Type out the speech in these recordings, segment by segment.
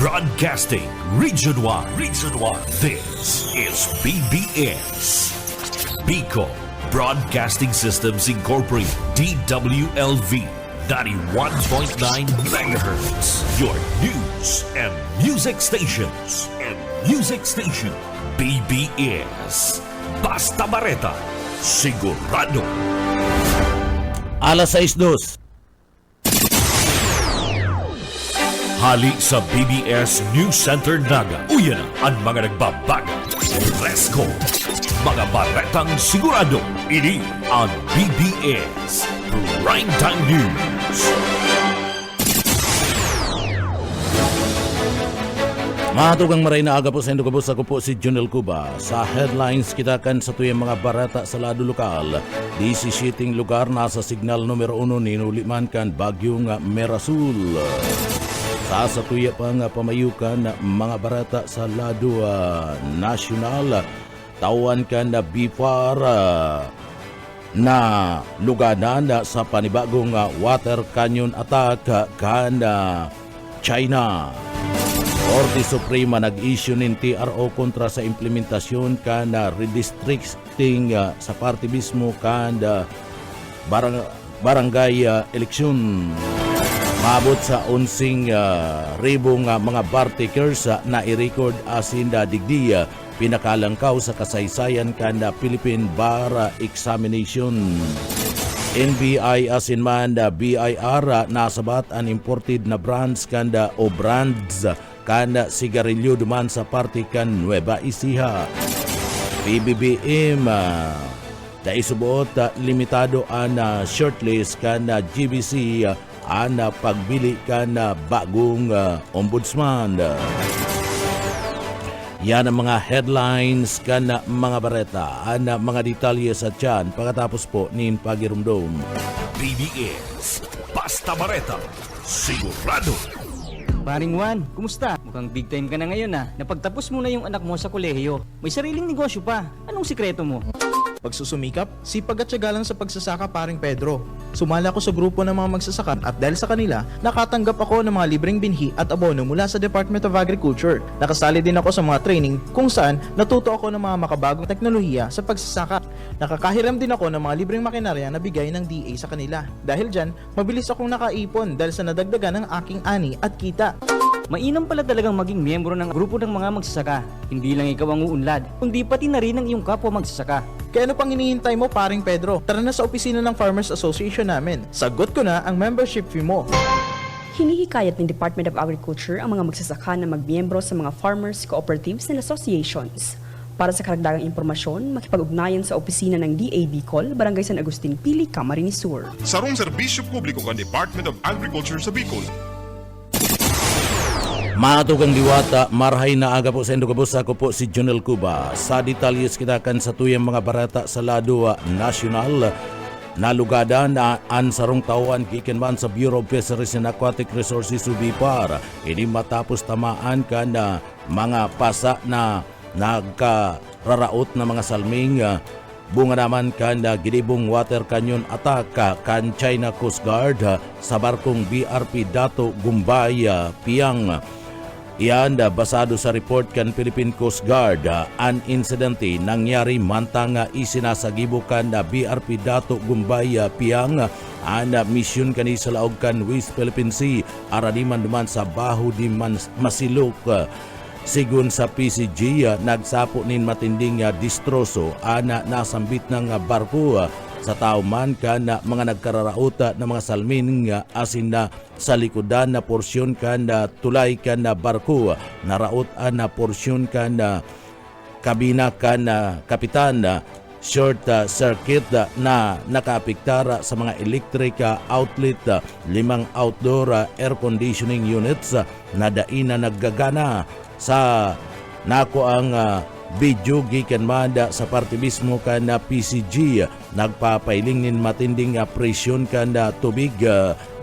Broadcasting Region 1. This is BBS. Bicol Broadcasting Systems Incorporated. DWLV 91.9 MHz. Your news and music stations. BBS. Basta Bareta. Sigurado. Alas 6:02. Hali sa BBS News Center Naga. Uyan na ang mga nagbabaga. Fresco. Mga baretang sigurado. Ini ang BBS Primetime News. Matugang maray na aga po sa Indogabos. Ako po si Junel Cuba. Sa headlines kita kan sa tuyang mga barata sa lado lokal. Di si shooting lugar nasa signal numero 1 ninuliman kan bagyong Merasul. Sa tuya pang pamayukan mga barata sa lado nasyonal. Tawan kan na bifar na luganan sa panibagong water canyon attack kan China. Korte Suprema nag-issue ng TRO kontra sa implementasyon kan redistricting sa party mismo kan barangay eleksyon. Maabot sa 11,000 mga bar takers na i-record asinda digdi pinakalangkaw sa kasaysayan kan Philippine Bar Examination. NBI asin man BIR nasabat an imported na brands kanda o brands kanda sigarilyo duman sa party kan Nueva Ecija. PBBM daisubuot limitado an shortlist kan GBC an pagbili kan bagong ombudsman. Yan ang mga headlines kan mga bareta, an mga detalye sa tiyan pagkatapos po nin pagirumdom. BBS Basta Bareta. Sigurado. Paring Juan, kumusta? Mukhang big time ka na ngayon Napagtapos mo na yung anak mo sa kolehiyo. May sariling negosyo pa. Anong sikreto mo? Pagsusumikap, sipag at tiyaga lang sa pagsasaka, paring Pedro. Sumala ako sa grupo ng mga magsasaka at dahil sa kanila, nakatanggap ako ng mga libreng binhi at abono mula sa Department of Agriculture. Nakasali din ako sa mga training kung saan natuto ako ng mga makabagong teknolohiya sa pagsasaka. Nakakahiram din ako ng mga libreng makinarya na bigay ng DA sa kanila. Dahil dyan, mabilis akong nakaipon dahil sa nadagdagan ng aking ani at kita. Mainam pala talagang maging miyembro ng grupo ng mga magsasaka. Hindi lang ikaw ang uunlad, kundi pati na rin ang iyong kapwa magsasaka. Kaya ano pang hinihintay mo, paring Pedro? Tara na sa opisina ng Farmers Association namin. Sagot ko na ang membership fee mo. Hinihikayat ng Department of Agriculture ang mga magsasaka na magmiyembro sa mga farmers, cooperatives and associations. Para sa karagdagang impormasyon, makipag-ugnayan sa opisina ng DA Bicol, Barangay San Agustin Pili, Camarines Sur. Sarong serbisyo publiko ng Department of Agriculture sa Bicol. Matugang diwata, marhay na aga po sa Indogabos. Ako po si Junel Cuba. Sa detalyes kita kan sa tuyang mga barata sa lado nasyonal. Nalugada na ang sarong tauhan kikinman sa Bureau of Fisheries and Aquatic Resources UBIPAR. Ini matapos tamaan kan mga pasa na nagkararaot na mga salming bunga naman kan gidibong water canyon attack kan China Coast Guard sa barkong BRP Dato Gumbay Piang. Iyan basado sa report kan Philippine Coast Guard, an insidente nangyari mantang isinasagibo kan BRP Dato Gumbay Piang an misyon kani sa laog kan West Philippine Sea aradiman duman sa Baho di Masilok. Sigun sa PCG, nagsapo nin matinding distroso ana nasambit ng barko sa tao man kan mga nagkararauta na mga salmin asin na sa likodan na porsyon kan tulay kan barko naraot na porsyon kan kabina kan kapitan short circuit na nakaapiktara sa mga electric outlet, 5 outdoor air conditioning units na daina naggagana sa nako ang video gikan manda sa parte mismo kan PCG nagpapailing nin matinding presyon kan tubig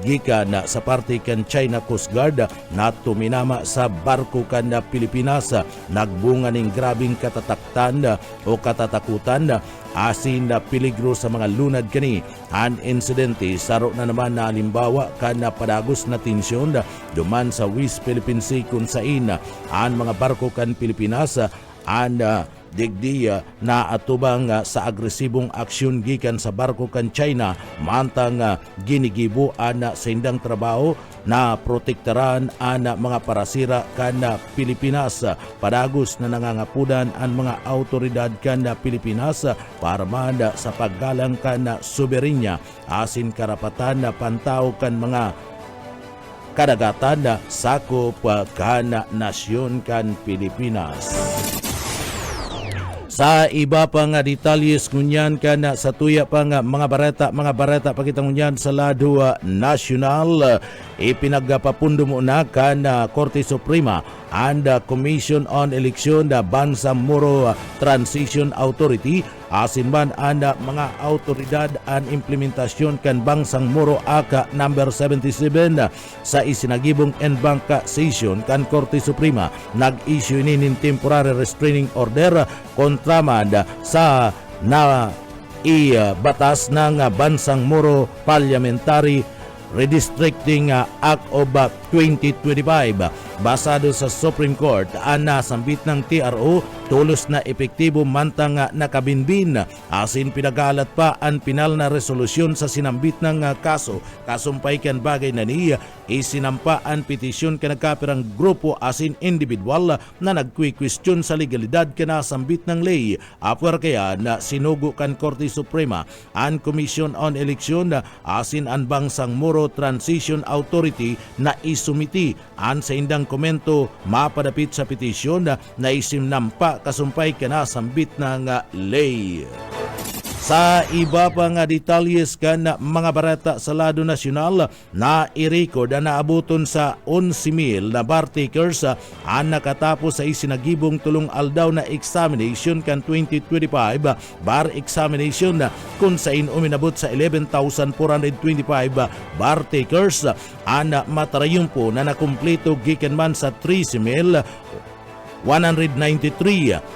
gikan sa parte kan China Coast Guard na tuminama sa barko kan Pilipinas nagbunga ning grabing katataktan o katatakutan asin na peligro sa mga lunad kani. An insidente saro na naman na halimbawa kan padagos na tensyon duman sa West Philippine Sea kung sain an mga barko kan Pilipinas an digdi na atubang sa agresibong aksyon gikan sa barko kan China mantang ginigibo an sa indang trabaho na protektaran ang mga parasira kan Pilipinas. Padagos na nangangapudan ang mga autoridad kan Pilipinas para manda sa paggalang kan soberenya asin karapatan na pantaw kan mga kadagatan sakop kan nasyon kan Pilipinas. Sa iba pa nga detalyes ngunyan kana sa tuya pa nga mga bareta pakitang ngunyan sa lado national ipinagpapundo mo na kan Korte Suprema and Commission on Election Bangsamoro Transition Authority asin man ang mga autoridad ang implementasyon kan Bangsamoro Aka number 77 sa isinagibong en-bank session kan Korte Suprema nag-issue inin temporary restraining order kontra man sa na batas ng Bangsamoro Parliamentary Redistricting Act of 2025 basado sa Supreme Court ang nasambit ng TRO tulos na epektibo mantang nakabinbin asin pinagalat pa ang pinal na resolusyon sa sinambit ng kaso kasumpay kan bagay na niya isinampa ang petisyon ka nagkapirang grupo asin individual na nagkwi-question sa legalidad ka nasambit ng ley apwer kaya na sinugo kan Korte Suprema ang Commission on Election asin ang Bangsamoro Transition Authority na isumiti an sa indang komento mapadapit sa petisyon na isinampa kasumpay kanasambit ng ley. Sa iba pa nga detalyes kan mga barata sa lado nasyonal na i-record na naabuton sa 11,000 na bar takers ang nakatapos sa isinagibong tulong aldaw na examination kan 2025 bar examination kung sain uminabot sa 11,425 bar takers ang matarayumpo na nakumpleto gikan man sa 3,193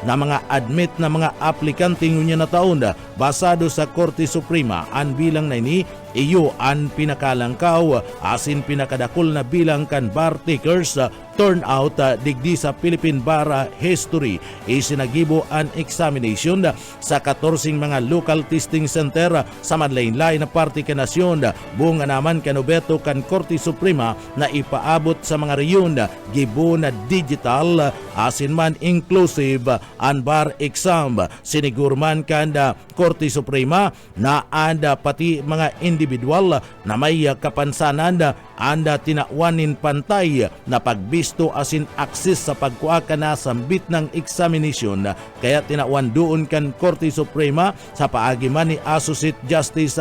na mga admit na mga aplikante ngunya na taon basado sa Korte Suprema ang bilang na ini iyo ang pinakalangkaw asin pinakadakol na bilang kan bar takers turnout digdi sa Philippine Bar History isinagibo ang examination sa 14 mga local testing center sa madlain-lain na parte ka nasyon bunga naman kanobeto kan Korte Suprema na ipaabot sa mga reyon gibo na digital asin man inclusive ang bar exam sinigurman kan Korte Suprema na anda pati mga individual na may kapansanan anda tinawanin pantay na pagbisto asin akses sa pagkuha ka na sambit ng examination kaya tinawan doon kan Korte Suprema sa paagi man ni Associate Justice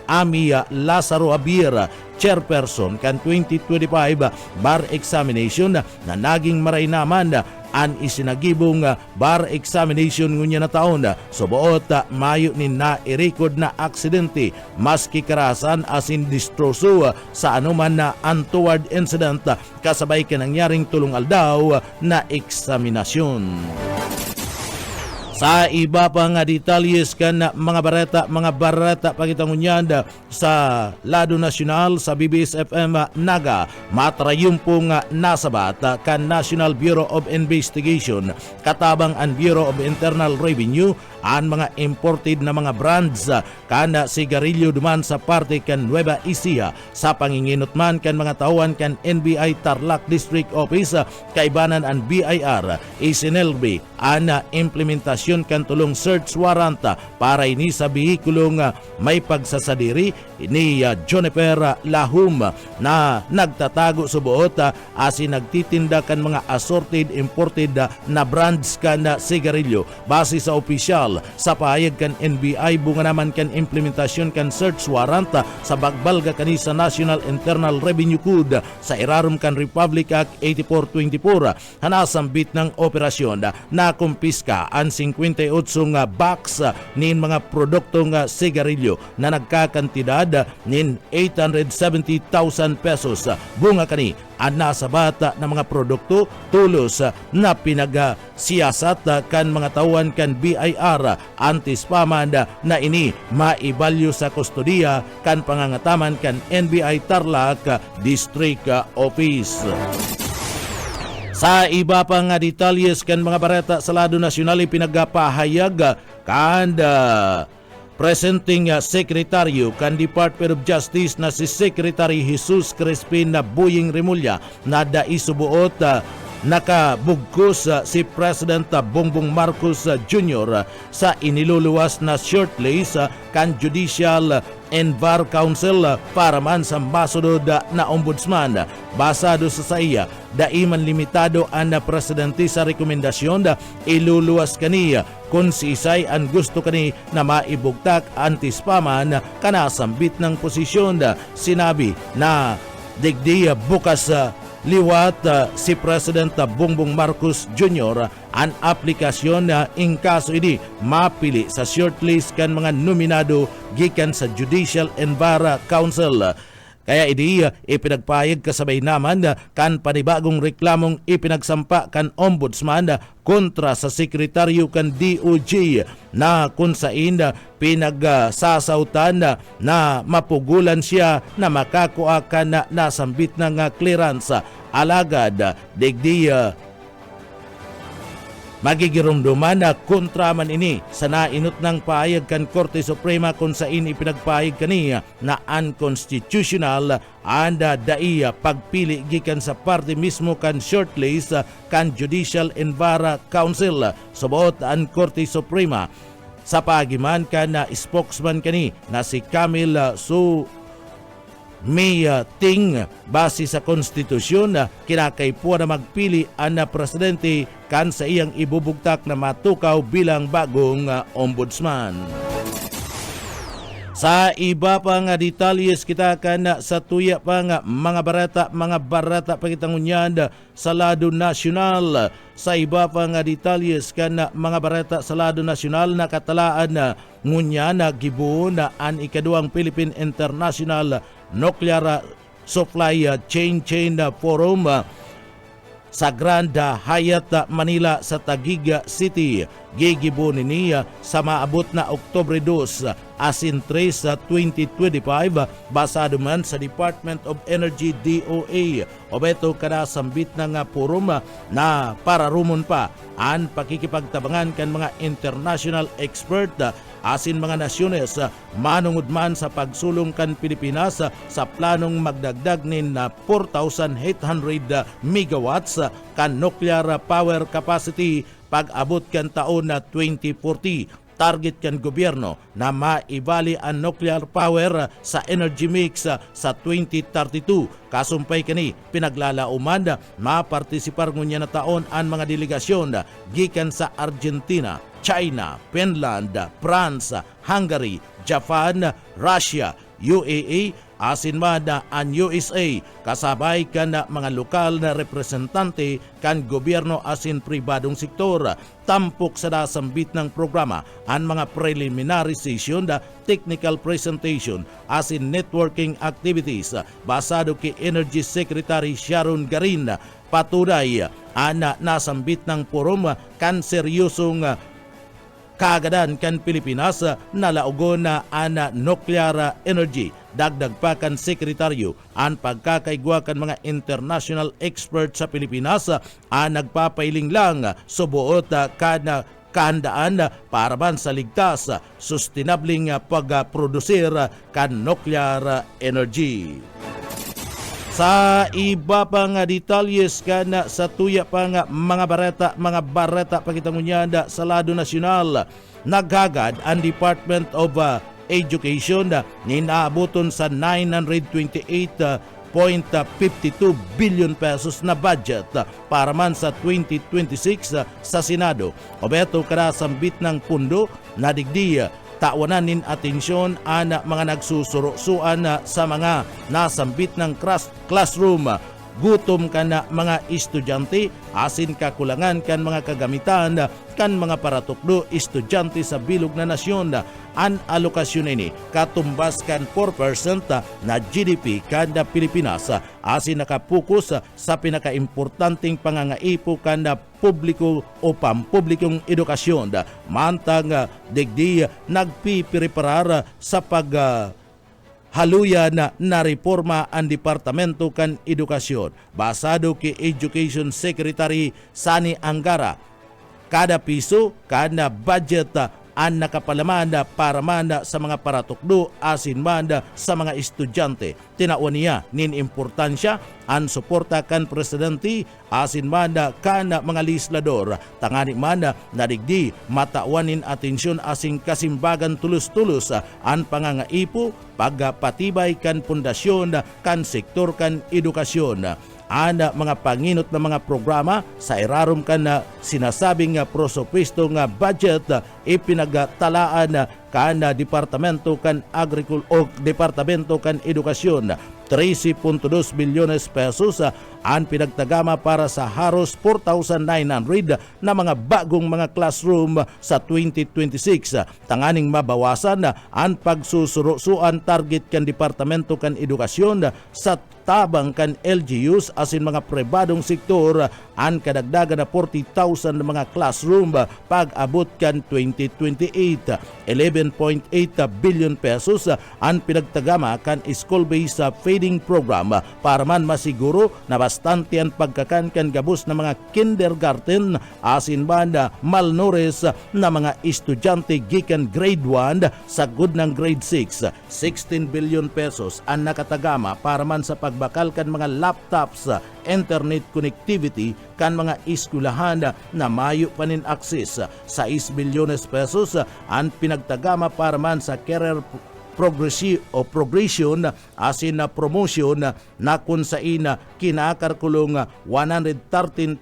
Ami Lazaro Javier chairperson kan 2025 bar examination na naging maray naman an isinagibong bar examination ngunya na taon subuot mayo ni na i-record na aksidente maski karasan asin distroso sa anuman na untoward incident kasabay ka nangyaring tulong aldaw na eksaminasyon. Sa iba pa nga detalyes kan mga barata pagitangunyan sa lado nasyonal sa BBS FM Naga matrayumpong nasabat kan National Bureau of Investigation katabang ang Bureau of Internal Revenue ang mga imported na mga brands kana sigarilyo duman sa parte kan Nueva Ecija sa panginginot man kan mga tauhan kan NBI Tarlac District Office kaibanan ang BIR isinelbi ang implementasyon kan tulong search warrant para ini sa bihikulong may pagsasadiri ni Juniper Lahum na nagtatago subuot asin nagtitinda kan mga assorted imported na brands kan sigarilyo base sa opisyal National. Sa pahayag kan NBI bunga naman kan implementasyon kan search warrant sa bagbalga kani sa National Internal Revenue Code sa irarum kan Republic Act 8424 hanasambit ng operasyon na kumpiska ang 58 nga box nin mga produktong sigarilyo na nagkakantidad nin 870,000 pesos. Bunga kani ang nasa bata ng mga produkto tulos na pinagsiyasat kan mga tauhan kan BIR anti-spaman na ini maibalyo sa kustodiya kan pangangataman kan NBI Tarlac District Office. Sa iba pa nga detalyes kan mga barata sa lado nasyonal pinagpahayag kan presenting sekretaryo kan Department of Justice na si Secretary Jesus Crispin na Buying Remulla na daisubuot nakabugkos si President Bongbong Marcos Jr. sa iniluluwas na shortlist kan Judicial and Bar Council para man sa masunod na ombudsman. Basado sa iya, daiman limitado ang presidente sa rekomendasyon iluluwas kaniya kung si Isay ang gusto kani na maibugtak anti-spaman kanasambit ng posisyon. Sinabi na digdi bukas liwat si President Bongbong Marcos Jr. ang aplikasyon na in kaso ini mapili sa shortlist kan mga nominado gikan sa Judicial and Bar Council. Kaya idi ipinagpayag kasabay naman kan panibagong reklamong ipinagsampa kan ombudsman kontra sa sekretaryo kan DOJ na kung saan pinagsasautan na mapugulan siya na makakuha kan na nasambit ng clearance. Alagad digdi magigirumduman na kontra man ini sa nainot ng paayag kan Korte Suprema kung saan ipinagpaayag kaniya na unconstitutional anda daiya pagpili gikan sa parte mismo kan shortlist kan Judicial and Bar Council. Subuot ang Korte Suprema sa pagiman kan na spokesman kani na si Camille may ting base sa konstitusyon na kinakaipuan na magpili ang presidente kan sa iyang ibubugtak na matukaw bilang bagong ombudsman. Sa iba pa nga detalyes kita kan sa tuya pa nga mga barata pagitangunyan sa lado nasyonal. Sa iba pa nga detalyes kan mga barata sa lado nasyonal na katalaan na ngunya na gibuo na ang ikaduang Philippine International Nuclear Supply Chain Forum sa Grand Hyatt Manila sa Taguig City. Gigibo niya sa maabot na Oktubre 2 asin 3 sa 2025 basado man sa Department of Energy DOE. Obeto kada sambit na nga forum na pararumon pa ang pakikipagtabangan kan mga international expert asin mga nasyones manungod man sa pagsulong kan Pilipinas sa planong magdagdag nin 4,800 megawatts kan nuclear power capacity pag-abot kan taon na 2040. Target kan gobyerno na maibali ang nuclear power sa energy mix sa 2032. Kasumpay kani pinaglalauman mapartisipar ngunya na taon ang mga delegasyon gikan sa Argentina, China, Finland, France, Hungary, Japan, Russia, UAE, asin man ang USA, kasabay kan mga lokal na representante kan gobyerno asin pribadong sektor. Tampok sa dasambit ng programa ang mga preliminary session, technical presentation asin networking activities basado kay Energy Secretary Sharon Garin. Patunay ana nasambit ng forum kan seryosong kagadan kan Pilipinas na laugon na ana nuclear energy. Dagdag pa kan sekretaryo ang pagkakaigwa kan mga international expert sa Pilipinas ang nagpapailing lang subuot kan kahandaan para man sa ligtas sustainabling pagprodusir kan nuclear energy. Sa iba pa nga detalyes kan sa tuya pa nga mga barata pakitangunya sa lado nasyonal, naghagad ang Department of Education ninaabuton sa 928.5 1.52 billion pesos na budget para man sa 2026 sa Senado. Obeto kada sambit ng pundo na digdi tawanan nin atensyon ang mga nagsusuro-suan sa mga nasambit ng classroom. Gutom ka na mga estudyante, asin kakulangan kan mga kagamitan kan mga paratukdo estudyante sa bilog na nasyon. An alokasyon ini katumbas kan 4% na GDP kada Pilipinas, asin nakapokus sa pinakaimportanteng pangangaipo kada publiko o pampublikong edukasyon. Mantang digdi nagpipreparar sa haluyan na reforma ang Departamento kan Edukasyon. Basado kay Education Secretary Sani Angara, kada piso, kada budget ang nakapalaman para man sa mga paratukdo asin man sa mga estudyante. Tinaon niya nin importansya ang suporta kan presidente asin man kan mga legislador. Tangani man nadigdi matauanin atensyon asing kasimbagan tulus-tulus ang pangangaipo pagpatibay kan pundasyon kan sektor kan edukasyon. Ana mga panginot na mga programa sa irarom kan na sinasabing prosopuesto nga budget ipinagtalaan kan Departamento kan Agriculture o Departamento kan Edukasyon. 13.2 bilyones pesos ang pinagtagama para sa haros 4,900 na mga bagong mga classroom sa 2026. Tanganing mabawasan ang pagsusuro-suan target kan Departamento kan Edukasyon sa tabang kan LGUs asin mga pribadong sektor ang kadagdagan na 40,000 na mga classroom pag-abot kan 2028. 11.8 billion pesos ang pinagtagama kan school-based feeding program para man masiguro na bastante ang pagkakankan gabos na mga kindergarten asin man malnourished na mga estudyante gikan grade 1 sa good ng grade 6. 16 billion pesos ang nakatagama para man sa pagbakal kan mga laptops, internet connectivity kan mga eskwelahan na mayo panin access. 6 bilyones pesos ang pinagtagama para man sa career progression asin na promotion na kung sain kinakarkulong 113,000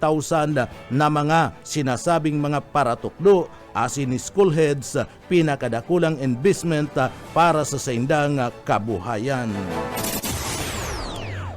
na mga sinasabing mga paratukdo asin school heads, pinakadakulang investment para sa saindang kabuhayan.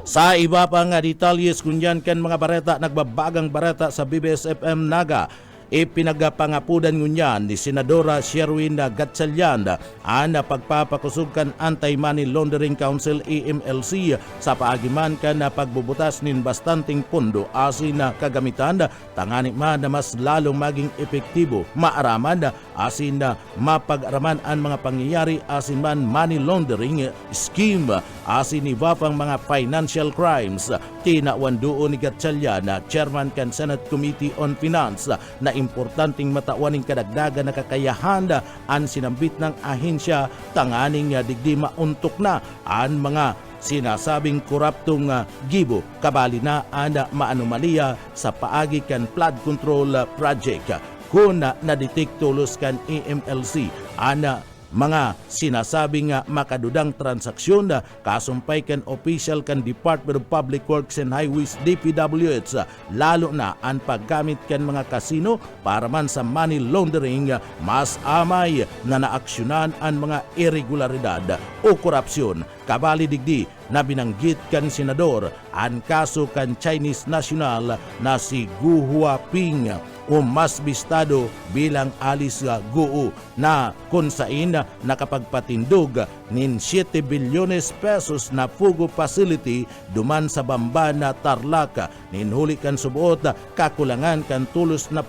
Sa iba pang detalyes kunyan kan mga bareta, nagbabagang bareta sa BBS-FM Naga. Ipinagapangapudan ngunyan ni Senadora Sherwin Gatchalian ang pagpapakusog kan Anti-Money Laundering Council AMLC sa paagiman kan pagbubutas nin bastanting pondo asin na kagamitan tangani man na mas lalong maging epektibo maaraman asin na mapag-araman ang mga pangyayari asin man money laundering scheme asin iba pang mga financial crimes. Tinawan doon ni Gatchalian, Chairman kan Senate Committee on Finance, na importanteng matauaning kadagdagan na kakayahan ang sinambit ng ahensya tanganing digdi mauntok na ang mga sinasabing koraptong gibo kabali na ang maanomalya sa paagi kan flood control project. Kung na-detect tulos kan AMLC ang mga sinasabing makadudang transaksyon kasumpay kan official kan Department of Public Works and Highways DPWH, lalo na ang paggamit kan mga kasino para man sa money laundering, mas amay na naaksyonan ang mga irregularidad o korupsyon. Kabali digdi na binanggit kan senador ang kaso kan Chinese national na si Gu Huaping o mas bistado bilang Alice Guo na kung sain nakapagpatindog nin 7 bilyones pesos na Pugo facility duman sa Bamba na Tarlac. Ninhuli kan subuot kakulangan kan tulos na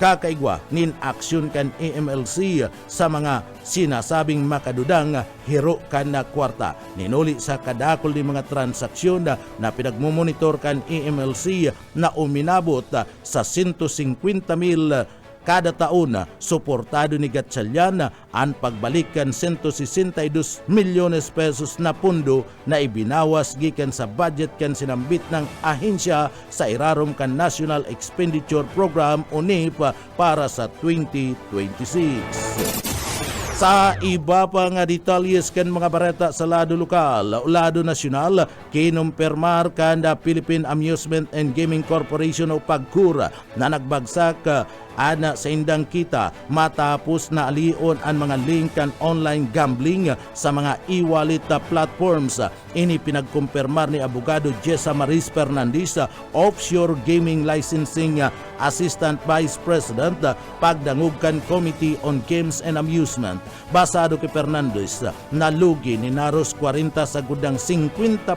kakaigwa nin aksyon kan AMLC sa mga sinasabing makadudang hiro kan na kwarta. Ninuli sa kadakol ni mga transaksyon na pinagmumonitor kan AMLC na uminabot sa 150,000 kada taon. Suportado ni Gatchalian ang pagbalikan 162 milyones pesos na pundo na ibinawas gikan sa budget kan sinambit ng ahensya sa irarom kan National Expenditure Program o NEP para sa 2026. Sa iba pa nga detalyes kan mga bareta sa lado lokal, lado nasyonal, kinumpirmar kan da Philippine Amusement and Gaming Corporation o PAGCOR na nagbagsak ana sa indang kita matapos na alion ang mga link kan online gambling sa mga e-wallet platforms. Ini pinagkumpirmar ni abogado Jessa Maris Fernandez, Offshore Gaming Licensing Assistant Vice President, Pagdangugkan Committee on Games and Amusement. Basado kay Fernandez, nalugi ni naros 40 sa gudang 50%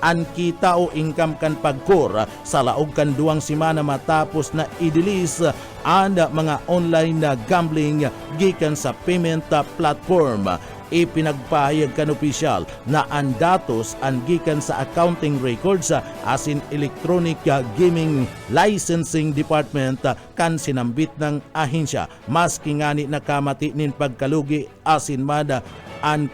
ang kita o income kan PAGCOR sa laog kan 2 semana matapos na idilis ang mga online na gambling gikan sa payment platform. Ipinagpahayag kan opisyal na ang datos ang gikan sa accounting records asin electronic gaming licensing department kan sinambit ng ahensya. Maski ngani nakamati nin pagkalugi asin mada ang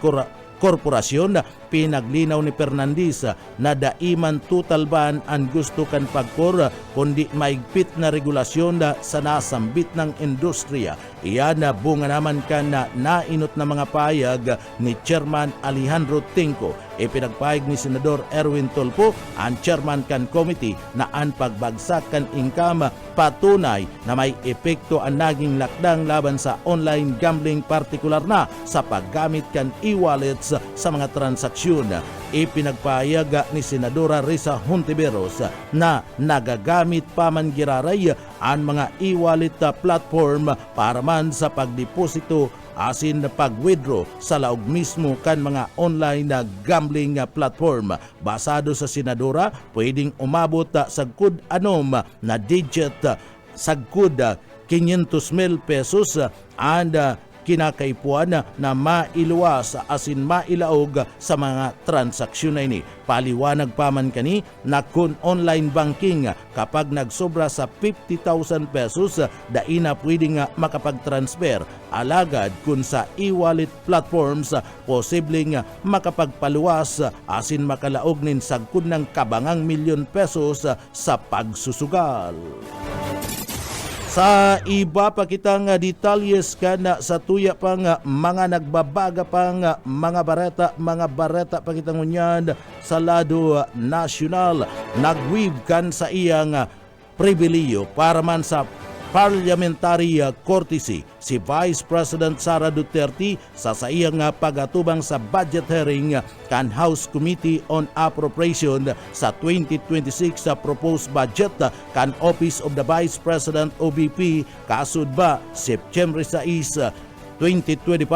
korporasyon, pinaglinaw ni Fernandez na daiman total ban ang gusto kan PAGCOR kundi maigpit na regulasyon sa nasambit ng industriya. Iyan na bunga naman kan na nainot na mga payag ni Chairman Alejandro Tinco. Ipinagpahayag ni Senador Erwin Tulfo, ang chairman kan committee, na ang pagbagsak kan income patunay na may epekto ang naging lakdang laban sa online gambling, partikular na sa paggamit kan e-wallets sa mga transaksyon. Ipinagpahayag ni Senadora Risa Hontiveros na nagagamit pa man giraray ang mga e-wallet platform para man sa pagdeposito asin pag-withdraw sa laog mismo kan mga online na gambling platform. Basado sa Senadora, pwedeng umabot sa kud anom na digit sagkud 500,000 pesos and kinakaipuan na mailuwas asin mailaog sa mga transaksyon na ini. Paliwanag pa man kani na kung online banking kapag nagsobra sa 50,000 pesos, daina pwedeng makapag-transfer. Alagad kung sa e-wallet platforms, posibleng makapagpaluwas asin makalaog nin sagkod ng kabangang milyon pesos sa pagsusugal. Sa iba pa kitang detalyes kana sa tuya pang mga nagbabaga pang mga bareta pa kitang unyan sa lado nasyonal, nagweave kan sa iyang pribiliyo para man sa parliamentary courtesy si Vice President Sara Duterte sa iyang pagatubang sa budget hearing kan House Committee on Appropriation sa 2026 sa proposed budget kan Office of the Vice President OVP kasud ba September 6, 2025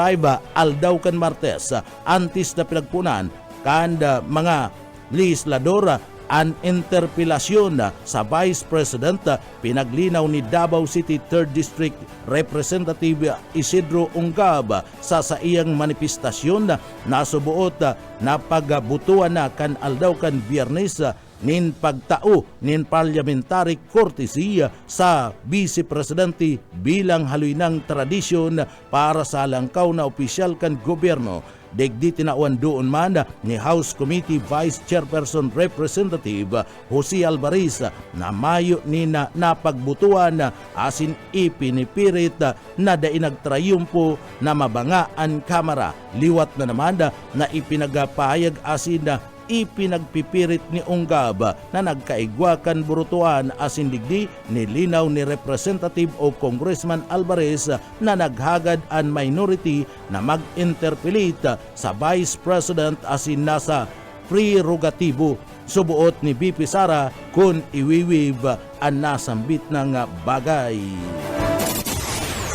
aldaw kan Martes antes na pinagpunan kan mga legislador ang interpelasyon sa Vice President. Pinaglinaw ni Davao City 3rd District Representative Isidro Ungab sa iyang manifestasyon na subuot na pagbutuan na kan aldaw kan Biyernes nin pagtao nin parliamentary courtesy sa Vice Presidente bilang haluinang tradisyon para sa langkaw na opisyal kan gobyerno. Degdi tinauan doon man ni House Committee Vice Chairperson Representative Jose Alvarez na mayo ni na napagbutuan asin ipinipirit na dainagtrayumpo na mabanga ang Kamara. Liwat na naman na ipinagpahayag asin na ipinagpipirit ni Ungab na nagkaigwakan burutuan asin digdi nilinaw ni Representative o Congressman Alvarez na naghagad ang minority na mag-interpellate sa Vice President asin nasa prerogatibo. Subuot ni BP Sara kung iwiwiv ang nasambit ng bagay.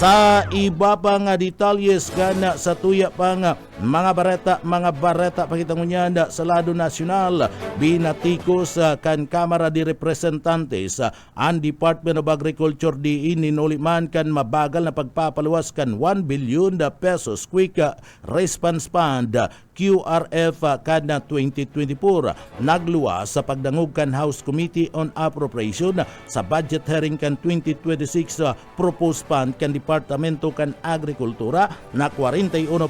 Sa iba pang detalyes kana sa tuya pang mga bareta pakitangunyan sa lado nasyonal, binatikos kan Kamara de Representantes ang Department of Agriculture diin ninuliman kan mabagal na pagpapaluwas kan 1 billion pesos quick response fund QRF kada 2024 nagluwa sa pagdangog kan House Committee on Appropriation sa budget hearing kan 2026 proposed fund kan Departamento kan Agrikultura na 41%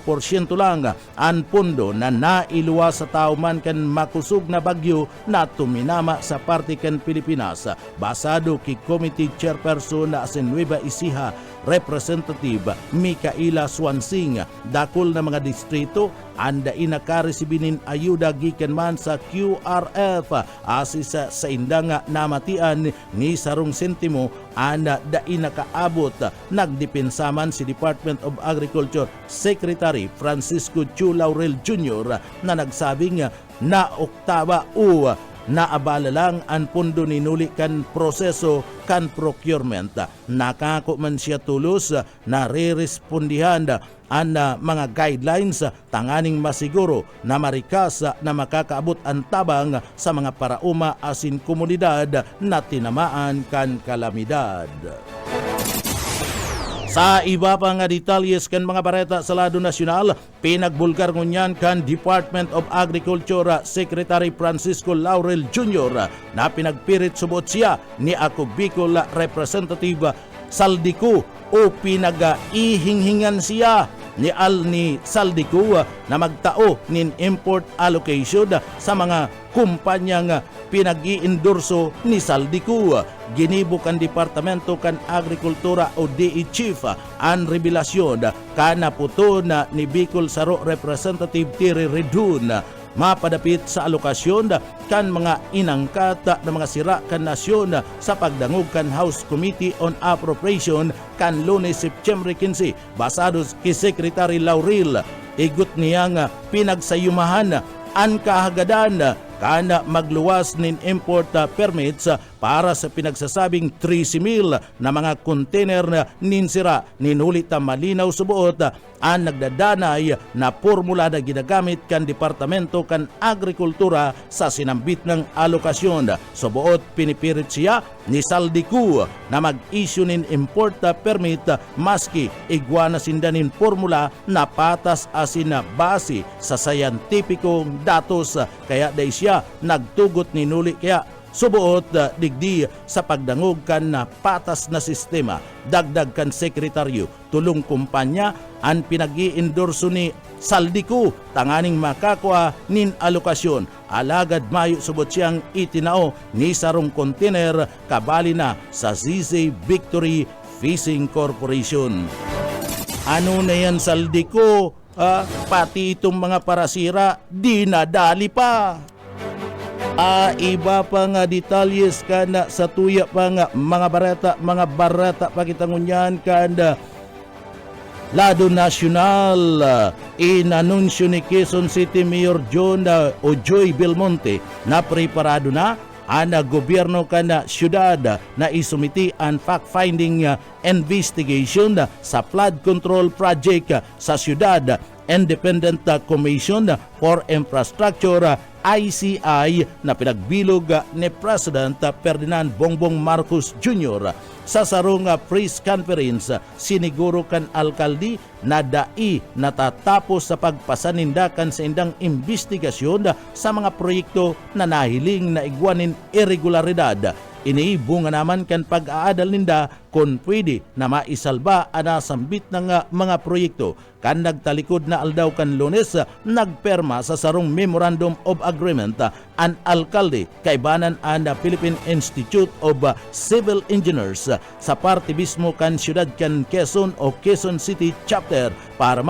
lang ang pondo na nailuwa sa tao man kan makusog na bagyo na tuminama sa parte kan Pilipinas. Basado kay Committee Chairperson na sa Nueva Ecija, Representative Micaela Swansing, dakol na mga distrito anda inakaresibinin ayuda gikan man sa QRF asis sa indang namatian ni sarong sentimo anda da inakaabot. Nagdepensaman si Department of Agriculture Secretary Francisco Chu Laurel Jr. na nagsabing na oktaba o naabala lang ang pondo ni nuli kan proseso kan procurement. Nakako man siya tulos na re-respondihan ang mga guidelines tanganing masiguro na marikas na makakaabot ang tabang sa mga parauma asin komunidad na tinamaan kan kalamidad. Sa iba pa nga detalyes kan mga bareta sa lado nasyonal, pinagbulgar ngunyan kan Department of Agriculture Secretary Francisco Laurel Jr. na pinagpirit subot siya ni Ako Bicol Representative Saldico o pinag-ihinghingan siya ni Saldico na magtao nin import allocation sa mga kumpanyang pinag-iendorso ni Saldico. Ginibo kan Departamento kan Agrikultura o DE Chief ang revelasyon kana puto na ni Bicol Saro Representative Terry Redun mapadapit sa alokasyon kan mga inangkat na mga sira kan nasyon sa pagdangog kan House Committee on Appropriation kan Lunes, September 15. Basados kay Secretary Laurel, igot niyang pinagsayumahan ang kahagadan kana magluwas nin import permits para sa pinagsasabing 13,000 na mga container nin sira. Ninulit malinaw subuot ang nagdadanay na formula na ginagamit kan Departamento kan Agrikultura sa sinambit ng alokasyon. Subuot pinipirit siya ni Saldico na mag-issue nin import permit maski igwana sindanin formula na patas asin na base sa scientificong datos. Kaya day siya nagtugot ni nuli kaya subuot digdi sa pagdangog kan na patas na sistema. Dagdag kan sekretaryo, tulong kumpanya ang pinag-i-endorso ni Saldico tanganing makakuha nin alokasyon. Alagad mayo subot siyang itinao ni sarong container kabali na sa ZZ Victory Fishing Corporation. Ano na yan Saldico? Pati itong mga parasira dinadali pa. Iba pa nga detalyes kana sa tuya pa nga mga barata pakitangunyan kanda lado nasyonal. Inanunsyo ni Quezon City Mayor John o Joy Belmonte na preparado na ang gobyerno kana syudad na isumiti ang fact-finding investigation sa flood control project sa syudad. Independent Commission for Infrastructure ICI na pinagbilog ni President Ferdinand Bongbong Marcos Jr. Sa sarong press conference, siniguro kan alkalde na dai natatapos sa pagpasanindakan sa indang investigasyon sa mga proyekto na nahiling na igwanin irregularidad. Iniibunga naman kan pag-aadal ninda kung pwede na maisalba ang nasambit ng mga proyekto. Kan nagtalikod na aldaw kan Lunes, nagperma sa sarong Memorandum of Agreement ang alkalde kaibanan ang Philippine Institute of Civil Engineers sa parte mismo kan siyudad kan Quezon o Quezon City Chapter para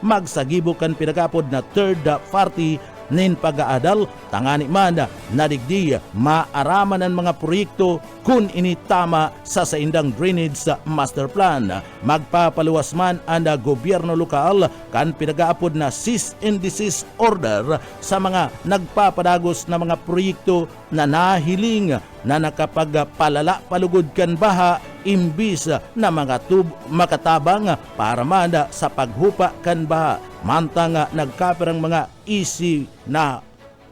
magsagibo kan pinagapod na third party nin pag-aadal tangani man nadigdi maaraman ang mga proyekto kung initama sa indang drainage master plan. Magpapaluwas man ang gobyerno lokal kan pinagaapod na cease and desist order sa mga nagpapadagos na mga proyekto na nahiling na nakapagpalala palugod kan baha imbis na makatabang para manda sa paghupa kan baha. Mantang nagkaperang mga isi na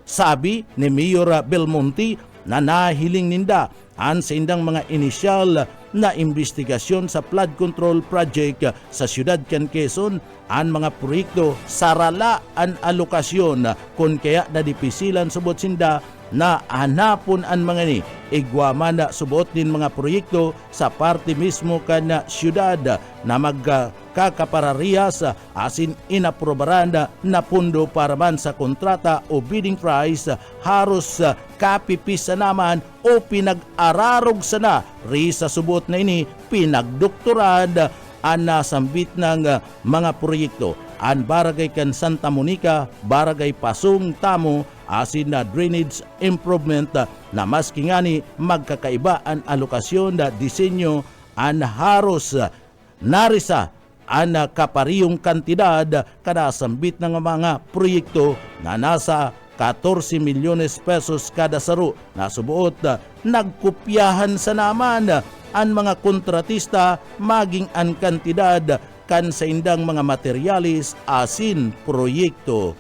sabi ni Mayor Belmonte na nahiling ninda an sa indang mga inisyal na investigasyon sa flood control project sa siyudad kan Quezon, an mga proyekto sarala an alokasyon kun kaya na dipisilan subot sinda na hanapon an mga ni igwaman na subuot din mga proyekto sa parte mismo kan siyudad na magkakapararihas asin inaprobaran na pundo para man sa kontrata o bidding price haros kapipis naman o pinag-ararog sana ri sa subot na ini pinagdoktorad an nasambit ng mga proyekto an barangay kan Santa Monica, barangay Pasong Tamo asin na drainage improvement na maski ngani magkakaiba an alokasyon na disenyo an haros narisa an kaparihong kantidad kada sambit ng mga proyekto na nasa 14 milyones pesos kada saro na subuot nagkopyahan sa naman ang mga kontratista maging ang kantidad kan sa indang mga materialis asin proyekto.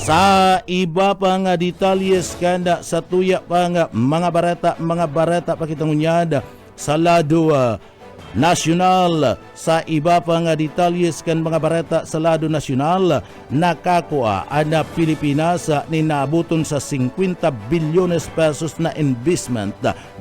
Sa iba pang detalyes kanda sa tuya pang mga barata pakitangunyad sa lado nasyonal. Sa iba pang detalyes kan mga barata sa lado nasyonal, nakakuha ang Pilipinas ni naabuton sa 50 bilyones pesos na investment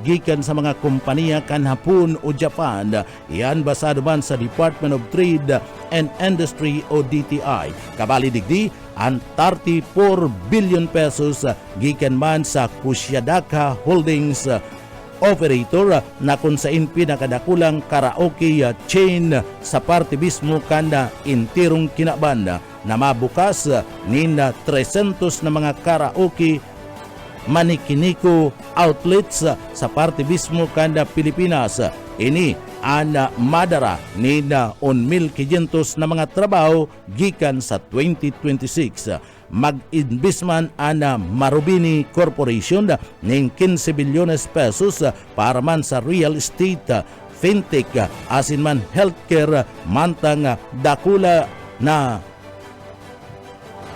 gikan sa mga kompanya kan Hapon o Japan. Iyan basado man sa Department of Trade and Industry o DTI. Kabali digdi ang 34 billion pesos gikan man sa Kusyadaka Holdings operator na kung sain pinakadakulang karaoke chain sa parte mismo kanda intirong kinabanda na mabukas nina 300 na mga karaoke manikiniko outlets sa parte mismo kanda Pilipinas. Ini ana madara nina 1,500 na mga trabaho gikan sa 2026. Mag-investment ana Marubeni Corporation ning 15 bilyones pesos para man sa real estate, fintech, asin man healthcare, mantang dakula na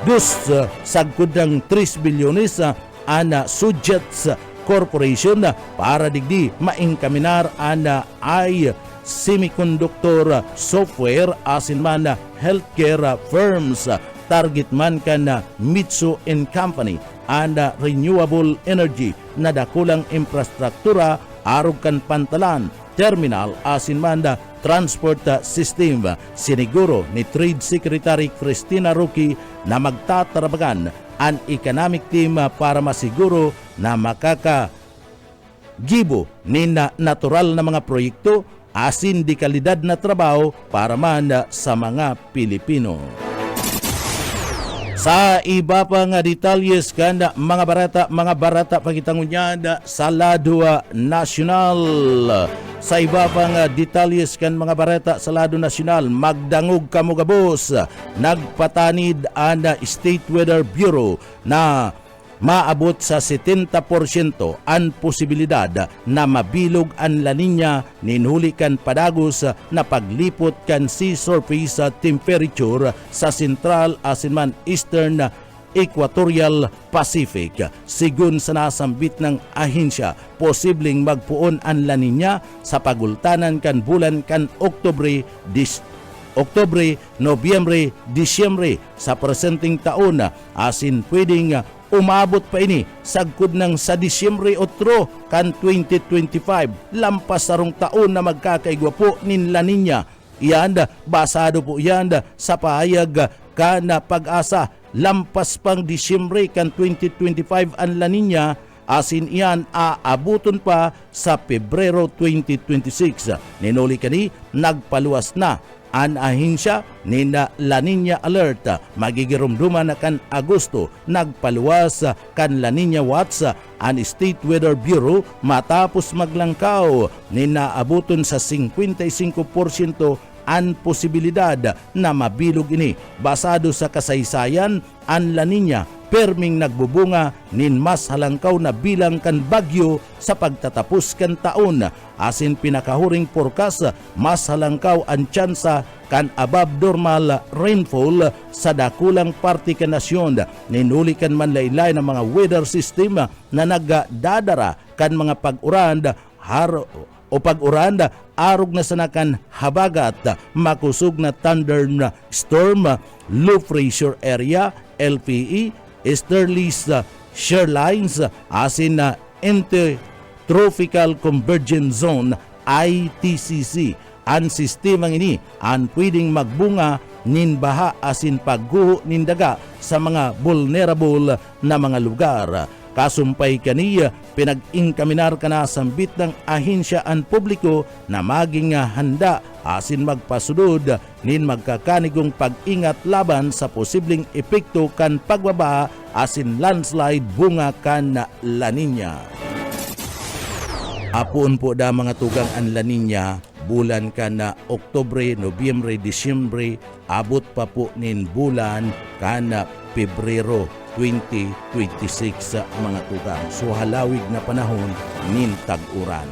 dus sagkod ng 3 bilyones ana Sujets Corporation para digdi maingkaminar ana ay semiconductor software asin man healthcare firms. Target man kan na Mitsu and Company and renewable energy na dakulang infrastruktura arog kan pantalan, terminal asin man transport system. Siniguro ni Trade Secretary Cristina Roque na magtatarabagan ang economic team para masiguro na makakagibo ni natural na mga proyekto asin di kalidad na trabaho para man sa mga Pilipino. Sa iba pang detalyes kanda mga barata pakitangunyad sa lado nasyonal. Sa iba pang detalyes kan mga barata sa lado nasyonal, magdangog kamugabos nagpatanid ang State Weather Bureau na maabot sa 70% ang posibilidad na mabilog ang La Nina ninhuli kan padagos na paglipot kan sea surface temperature sa Central asin man Eastern Equatorial Pacific. Sigun sa nasambit ng ahensya, posibleng magpuon ang La Nina sa pagultanan kan bulan kan Oktubre, Nobyembre, Disyembre sa presenteng taon asin pwedeng umabot pa ini sagkod ng sa Disyembre 8 kan 2025 lampas sarong taon na magkakaigwa po nin La Nina. Iyan basado po yan sa pahayag ka na Pag-asa lampas pang Disyembre kan 2025 ang La Nina asin iyan aabuton pa sa Pebrero 2026. Ninuli kani nagpaluwas na an ahensya ni La Nina Alert magigirumduman na kan Agosto nagpaluwas kan La Nina Watch an State Weather Bureau matapos maglangkaw ni naabuton sa 55% ang posibilidad na mabilog ini basado sa kasaysayan ang La Nina perming nagbubunga nin mas halangkaw na bilang kan bagyo sa pagtatapos kan taon. Asin pinakahuring forecast, mas halangkaw ang tsansa kan above normal rainfall sa dakulang parte kan nasyon. Ninuli kan manlaylay ng mga weather system na nagdadara kan mga pag-uran arog na sanakan habagat, makusog na thunderstorm, low pressure area, LPE, easterlies shear lines, asin na intertropical convergence zone, ITCZ. Ang sistemang ini ang pwedeng magbunga nin baha asin pagguho nin daga sa mga vulnerable na mga lugar. Kasumpay kaniya, pinag-inkaminar ka na sambit ng ahensyaan publiko na maging handa asin magpasunod nin magkakanigong pag-ingat laban sa posibleng epekto kan pagbaba asin landslide bunga kan La Nina. Apon po da mga tugang ang La Nina, bulan ka na Oktubre, Nobyembre, Disyembre, abot pa po nin bulan ka na Pebrero 2026 sa mga tugang. So halawig na panahon nin tag-uran.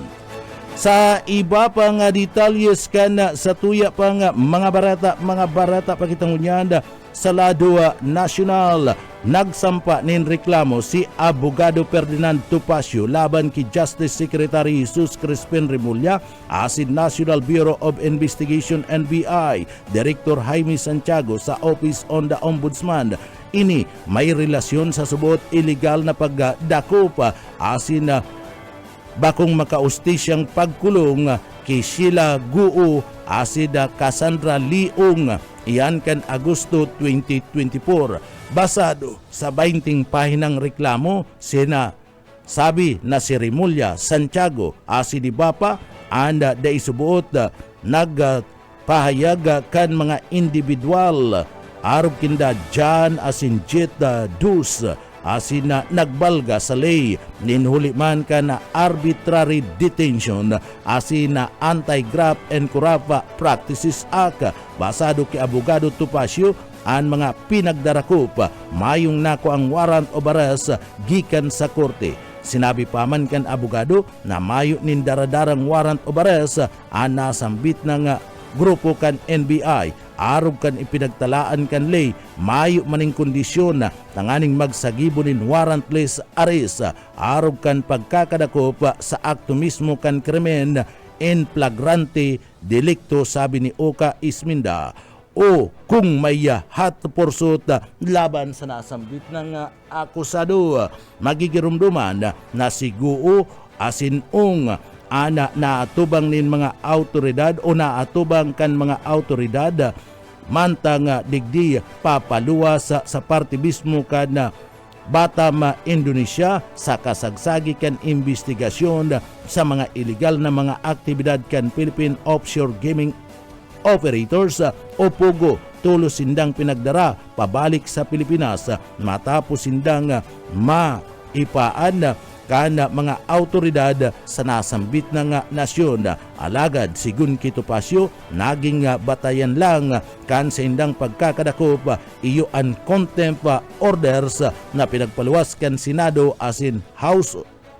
Sa iba pa nga detalyes kana sa tuya pa nga mga barata pakitangunyanda sa Lado National, nagsampa nin reklamo si Abogado Ferdinand Topacio laban ki Justice Secretary Jesus Crispin Remulla, asin National Bureau of Investigation NBI, Director Jaime Santiago sa Office on the Ombudsman. Ini may relasyon sa subot illegal na pagdakop asin bakong makaustisyang pagkulong kay Sheila Guo asin Cassandra Leong, iyan kan Agosto 2024. Basado sa 20 pahinang reklamo, sabi na si Remulla, Santiago asin Ibapa anda da isubuot nagpahayag kan mga individual arog kinda John asin Jet Dus asin na nagbalga sa lay, ninhuli man ka na arbitrary detention asin na Anti-Graft and Corrupt Practices Act. Basado kay Abogado Topacio, ang mga pinagdarakop mayong nako ang warrant of arrest gikan sa korte. Sinabi pa man kan abogado na mayo nin daradarang warrant of arrest ang nasambit ng grupo kan NBI. Arog kan ipinagtalaan kan lay, mayo maning kondisyon na tanganing magsagibonin warrantless arrest. Arog kan pagkakadakop sa akto mismo kan krimen in flagrante delicto, sabi ni Oka Isminda. O kung may hot pursuit laban sa nasambit ng akusado, magigirumduman na si Guo asin ana naatubang nin mga autoridad o naatubang kan mga autoridad mantang digdi papaluwas sa parte mismo kan Batam, Indonesia sa kasagsagi kan investigasyon sa mga illegal na mga aktibidad kan Philippine Offshore Gaming Operators o POGO, tulos sindang pinagdara pabalik sa Pilipinas matapos sindang maipaan kana mga autoridad sa nasambit ng nasyon. Alagad sigun kay Topacio, naging batayan lang kan sa indang pagkakadakop iyo an contempt orders na pinagpaluwas kan Senado asin House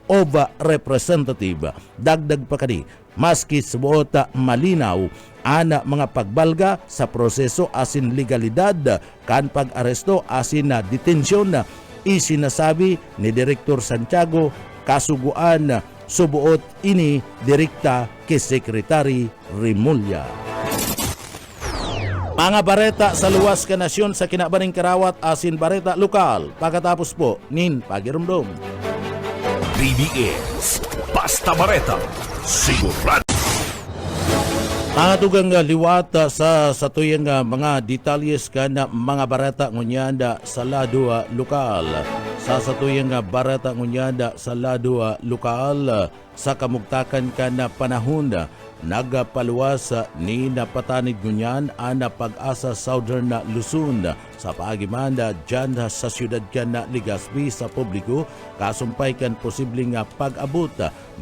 of Representative. Dagdag pa kani, maski subuot malinaw ana mga pagbalga sa proseso asin legalidad kan pag-aresto asin detensyon, isinasabi ni Direktor Santiago kasuguan subuot ini direkta kay Secretary Remulla. Mga bareta sa luwas ka nasyon sa kinabaning karawat asin bareta lokal pagkatapos po nin pagirumdum. BBS Basta Bareta, sigurado. Mga tugang liwat sa tuyang mga detalyes ka na mga barata ngunyanda sa lado lokal. Sa tuyang barata ngunyanda sa lado lokal, sa kamugtakan ka na panahon, nagpaluwas ni napatanid ngunyan ang Pag-asa Southern Luzon sa paagimanda dyan sa siyudad ka na Legazpi sa publiko, kasumpay kan posibleng pag-abot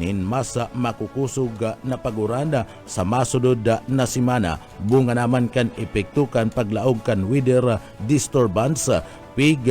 nin mas makukusog na paguranda sa masudod na simana. Bunga naman kan epekto kan paglaog kan weather disturbance pig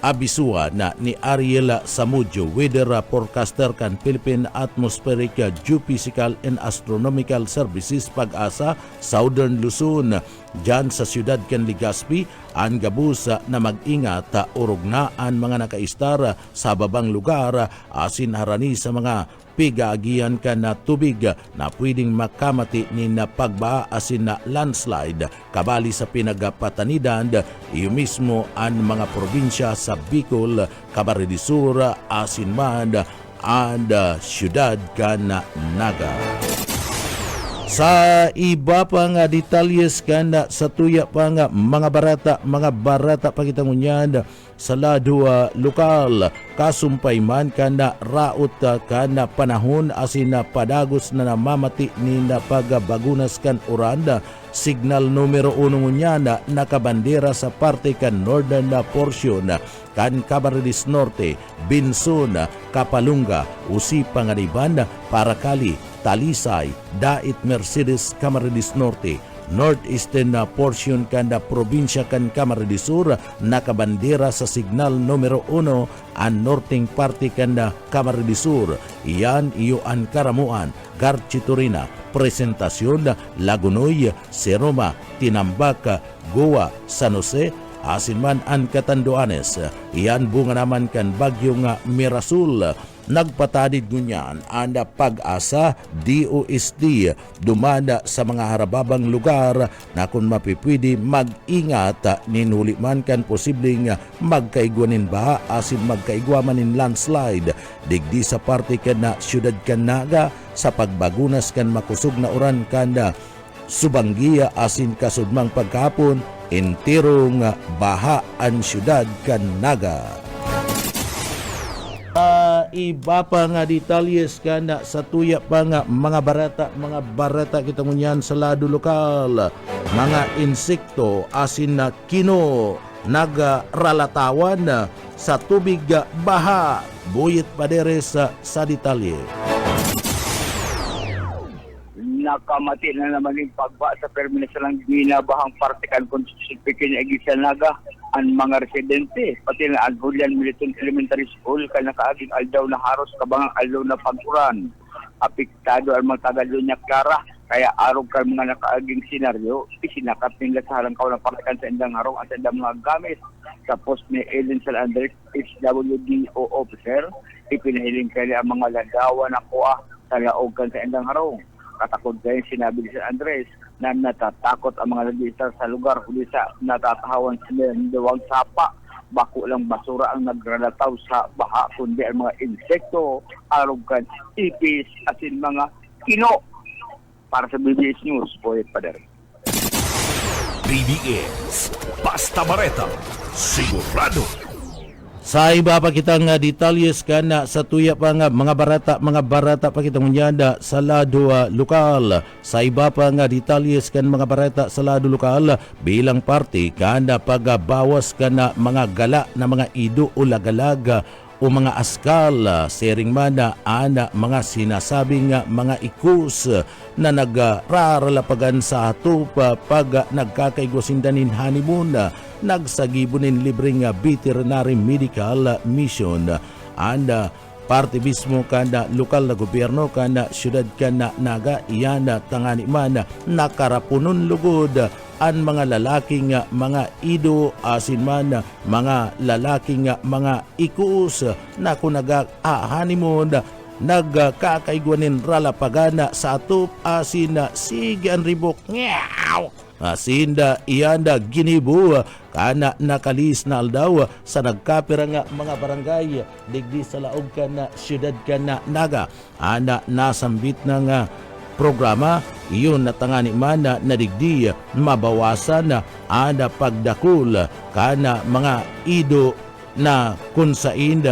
abisua na ni Ariel Samudio, weather forecaster kan Philippine Atmospheric Geophysical and Astronomical Services Pag-asa, Southern Luzon. Diyan sa siyudad kan Legazpi, ang gabus na mag-ingat urog na ang mga nakaistar sa babang lugar asin harani sa mga pigaagian ka na tubig na pwedeng makamati ni na pagbaa asin na landslide kabali sa pinagapatanidan iyo mismo ang mga probinsya sa Bicol, Camarines Sur, asin man and siyudad ka na Naga. Sa iba pa nga detalyes kana sa tuya pa nga mga barata pakitangunyan sa lado lokal kasumpay man kana raot kana panahon asin na padagos na namamati ni na pagabagunas kan Uranda. Signal numero 1 ngunya nakabandera sa parte kan northern portion kan Camarines Norte, Binson, Kapalunga, Usipan, Paracali, Talisay, Dait, Mercedes, Camarines Norte. Northeastern na portion kan na probinsya kan Camarines Sur nakabandera sa signal numero 1 ang northing parte kan na Camarines Sur. Iyan iyo ang karamuan, Garchitorina, Presentasyon, Lagunoy, Seroma, Tinambak, Goa, San Jose, asin man ang Catanduanes. Iyan bunga naman kan bagyong Mirasul. Nagpatadid ngunyan ang Pag-asa DOST dumada sa mga harababang lugar na kung mapipwede mag-ingat ninuli man kan posibleng magkaigwanin baha asin magkaigwamanin landslide digdi sa parte kan na siyudad kan Naga sa pagbagunas kan makusog na uran kan Subanggia asin kasudmang pagkapon entirong baha ang siyudad kan Naga. Iba pa nga detalyes kana sa tuya pa nga mga barata kita ngunyan sa lado lokal, mga insekto asin na kino nagralatawan sa tubig baha buyit paderes sa detalye. Nakamati na naman yung pagba sa perminas ng ginabahang partikan construction pekin Egisa Naga ang mga residente pati na ang Julian Militon Elementary School ka nakaaging aldaw na haros kabangang aldaw na pag-uran. Apektado ang mga taga-Lunya Clara kaya arog ka mga nakaaging senaryo isinakat nila sa harang kaw ng partikan sa indang harong at indang mga gamit. Sa post ni Ellen Sal Andres HWDO officer ipinahiling kaya ang mga ladawa na kuha sa laog kan sa indang harong. Katakot kayo sinabi ni San Andres na natatakot ang mga nagdisar sa lugar kundi sa natatahawan sila ng dawang sapa. Bako lang basura ang nagralataw sa baha kundi ang mga insekto, arugan, ipis, asin mga kino. Para sa BBS News, Poet Pader. BBS Basta Bareta, sigurado. Sa iba pa kitang detalyes kana sa tuya pa nga mga barata pa kitang unyanda sa lado lokal. Sa iba pa nga detalyes kan mga barata sa lado lokal bilang parte kana pagbawas kana mga gala na mga ido o lagalag o mga askal sering man ana mga sinasabing mga ikus na nagraralapagan sa atop pag nagkakaigwasindanin honeymoon nagsagibunin libreng veterinary medical mission and parte mismo kana lokal na gobyerno kana syudad kana Naga iyan tangani man nakarapunon lugod ang mga lalaking mga ido asin man mga lalaking mga ikus na kunaga honeymoon nagkakaigwanin ralapagana sa atop asin sige ang ribok asinda iyanda ginibu kana nakalis na aldaw sa nagkapira nga mga barangay digdi sa laog kana syudad kana Naga ana nasambit na nga programa iyon natangani man na digdi mabawasan ana pagdakul kana mga ido na kunsain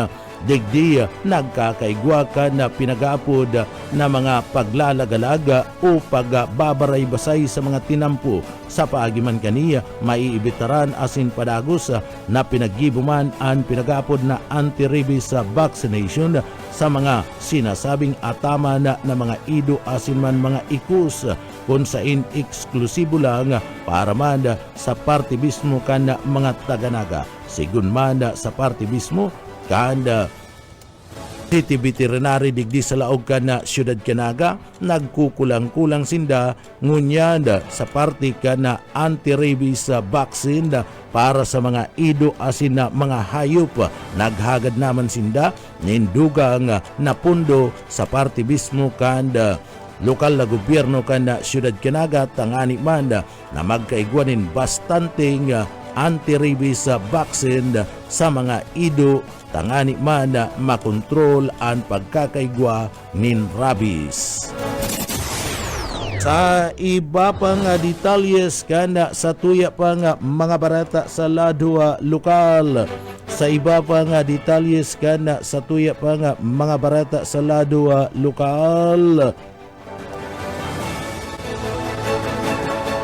digdi nagkakaigwa ka na pinag-aapod na mga paglalagalaga o pagbabaray-basay sa mga tinampo sa paagiman kaniya maiibitaran asin padagos na pinaggibuman ang pinag-aapod na anti-rabies vaccination sa mga sinasabing atama na mga ido asin man mga ikus kung sain eksklusibo lang para man sa parte mismo kan mga taga-Naga. sigun man sa party mismo kan City Veterinary digdi sa laog ka na Siyudad Canaga, nagkukulang-kulang sinda ngunyan sa party ka na anti-rabies vaccine para sa mga ido asin na mga hayop. Naghagad naman sinda nindugang na pundo sa party mismo kan lokal na gobyerno kan na Siyudad Canaga tangani man na magkaigwanin bastanteng anti-rabies vaccine sa mga ido tangani man na makontrol ang pagkakaigwa nin rabies. Sa iba pang detalyes kana sa tuya pang mga barata sa ladwa lokal. Sa iba pang detalyes kana sa tuya pang mga barata sa ladwa lokal.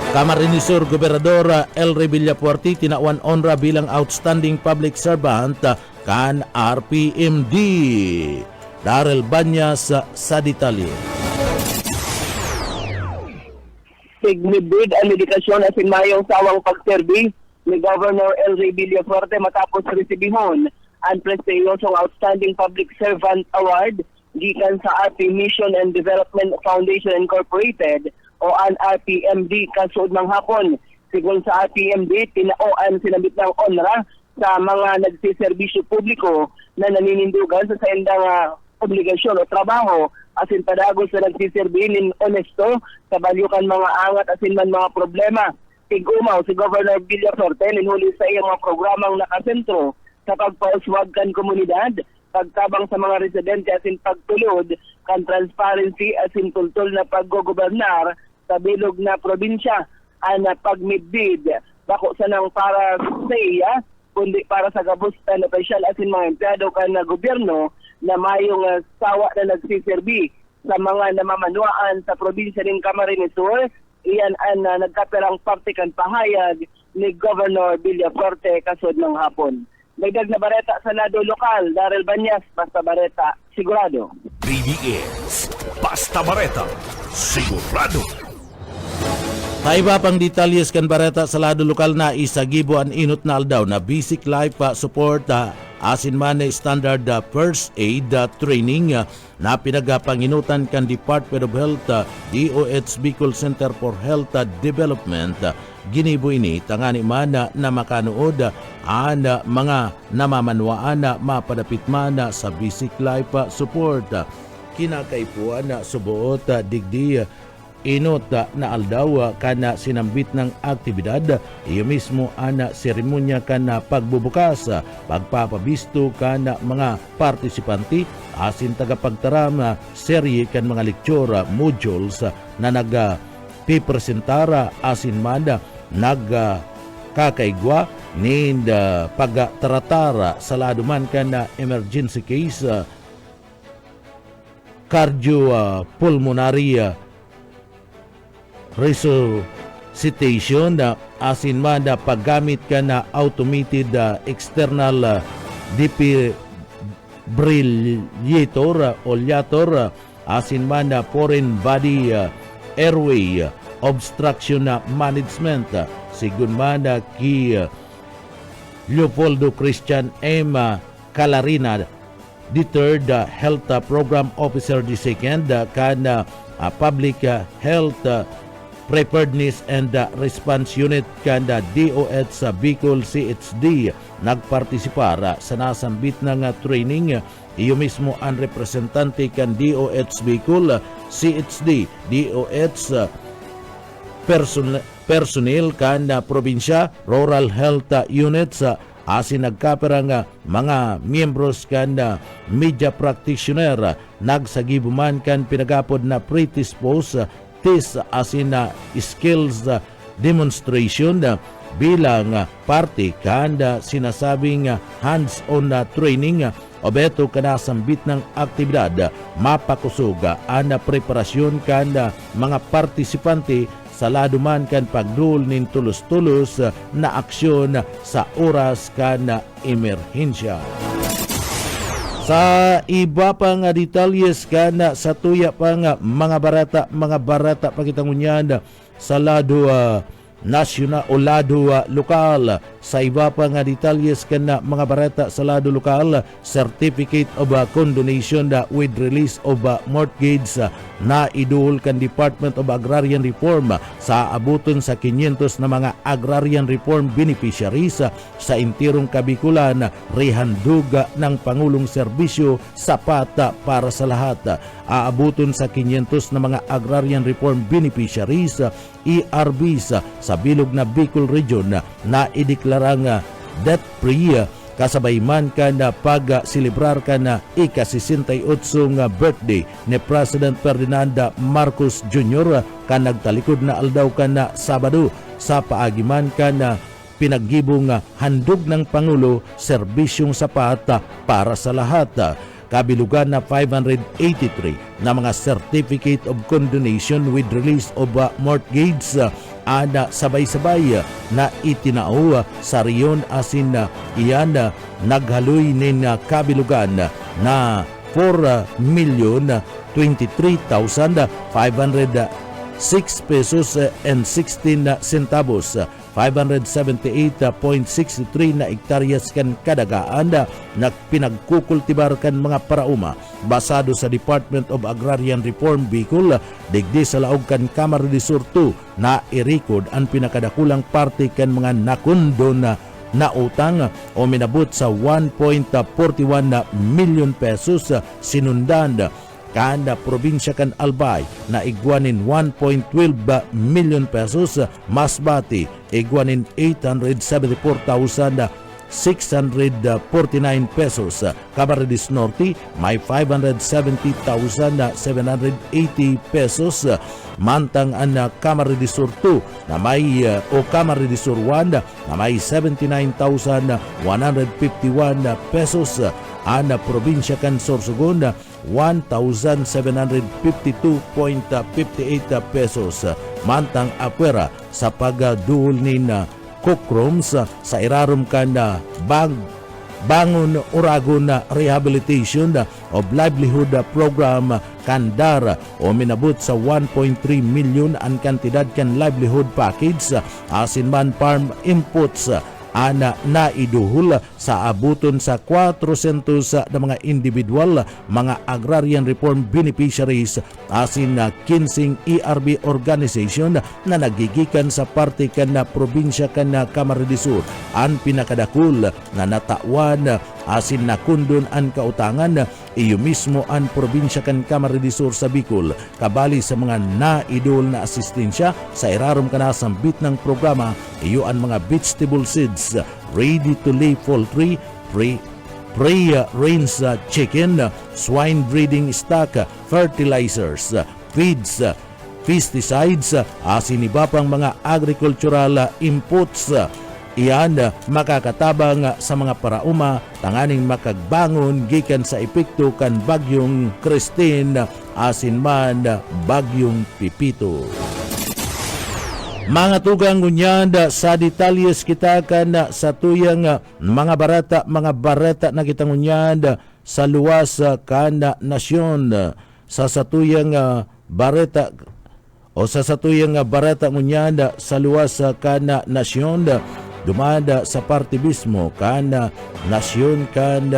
Camarines Sur Gobernador Elry Villapuerte tinawan onra bilang outstanding public servant kan RPMD. Darrell Banyas sa detalye. Signibid ang medikasyon at sinmayong sawang pagserbi ni Governor Elry Villapuerte matapos resibihon ang prestiyosong Outstanding Public Servant Award gikan sa RP Mission and Development Foundation Incorporated o ang RPMD kasud ng hapon. Sigon sa RPMD, tinaoan sinabit ng onra sa mga nagsiservisyo publiko na naninindugan sa saindang obligasyon o trabaho asin padagos sa nagsiserbilin honesto sa balyukan mga angat asin man mga problema. Tigumaw si Governor Villapuerte linhuli sa iyang mga programang nakasentro sa pagpauswag kan komunidad, pagtabang sa mga residente asin pagtulod kan transparency asin kultul na paggogobernar sa bilog na probinsya ang pagmidbid bako sa nang para sa iya kundi para sa gabustan na opisyal asin mga empleyado kan na gobyerno na mayong sawa na nagsiserbi sa mga namamanuan sa probinsya ng Camarines Sur. Iyan ang nagkaperang partikan pahayag ni Governor Villapuerte kasod ng hapon. Dagdag na bareta sa lado lokal, Darrell Banyas, Basta Bareta, sigurado. BDS Basta Bareta, sigurado. Taiba pang detalyes kan bareta sa lado lokal na isagibo ang inot na aldaw na basic life support asin man standard first aid training na pinagapanginutan kan Department of Health DOH Bicol Center for Health Development. Ginibo ini tangani man na makanood ang mga namamanwaan na mapadapit man sa basic life support. Kinakaipuan na subuot digdi inot na aldaw kana sinambit ng aktibidad iyo mismo ana seremonya kana pagbubukas pagpapabisto kana mga partisipante asin tagapagtaram serye kan mga lektur modules na pipresentara asin manda kakaigwa nin pagtaratara sa laduman kana emergency case cardiopulmonary resuscitation asin man paggamit ka na automated external defibrillator o liator asin man foreign body airway obstruction management sigun man ki Leopoldo Christian M. Calarina the third health program officer the second kan public health Preparedness and Response Unit kanda DOH sa Bicol CHD nagpartisipara sa nasambit ng training. Iyo mismo ang representante kan DOH Bicol CHD DOH personnel kanda probinsya Rural Health Units asin nagkaperang mga miyembros kanda media practitioner nagsagibuman kan pinagapod na predispose test asin skills demonstration bilang parte kanda sinasabing hands-on training obeto kana sambit ng aktibidad mapakusuga ang preparasyon kanda mga partisipante sa laduman kan pagdul nin tulos-tulos na aksyon sa oras kan emerhensya. Sa iba pang detalyes kana sa tuya pang mga barata pakitangunyan sa lado nasyonal o lado lokal. Sa iba pa nga detalyes kana mga bareta sa lado lokal, certificate of condonation with release of mortgage na iduol kan Department of Agrarian Reform sa abuton sa 500 na mga agrarian reform beneficiaries sa intirong Kabikulan, rihandog ng Pangulong Serbisyo sapat para sa lahat. Aabuton sa 500 na mga agrarian reform beneficiaries ERBs sa bilog na Bicol Region na ideklarang debt-free kasabay man ka na pag-celebrar ka na ika-68 nga birthday ni President Ferdinand Marcos Jr. ka nagtalikod na aldaw ka na Sabado sa paagiman ka na pinaggibong handog ng Pangulo, serbisyong sapat para sa lahat. Kabilugan na 583 na mga certificate of condonation with release of mortgage ana sabay-sabay na itinao sa riyon asin iyan naghaloy nin kabilugan na 4,023,506 pesos and 16 centavos. 578.63 na hektaryas kan kadagaan na pinagkukultibar kan mga parauma basado sa Department of Agrarian Reform Bicol digdi sa laog kan Kamara de Sur 2 na i-record ang pinakadakulang parte kan mga nakundon na utang o minabot sa 1.41 million pesos sinundan kada probinsya kan Albay na igwanin 1.12 million pesos, Masbate igwanin 874,649 pesos, Camarines Norte may 570,780 pesos, mantang ang Camarines Sur 2 na may o Camarines Sur 1 na may 79,151 pesos, ang probinsya kan Sorsogon 1,752.58 pesos, mantang Apuera sa pagduol ni Cookroms sa irarom kan Bangon Uragon Rehabilitation of Livelihood Program Kandar o minabot sa 1.3 million ang kantidad kan livelihood package asin man farm inputs ana na iduhol sa abuton sa 400 na mga individual mga agrarian reform beneficiaries asin na 15 ERB organization na nagigikan sa parte kan na probinsya kan na Camarines Sur. Ang pinakadakul na natawan asin na kundon ang kautangan iyo mismo ang probinsya kan Camarines Sur sa Bicol kabali sa mga naidol na asistensya sa irarom kanasambit ng programa iyo ang mga vegetable seeds, ready to lay poultry, pre-range chicken, swine breeding stock, fertilizers, feeds, pesticides, asin iba pang mga agricultural inputs. Iyan makakatabang sa mga parauma tanganing makagbangon gikan sa epekto kan bagyong Christine asin man bagyong Pipito. Mga tugang unyan sa detalyes kita kan sa tuyang mga bareta na kitang unyan sa luwas kan nasyon sa satuyang bareta o sa satuyang bareta unyan sa luwas kan nasyon dumada sa partibismo kan nasyon kan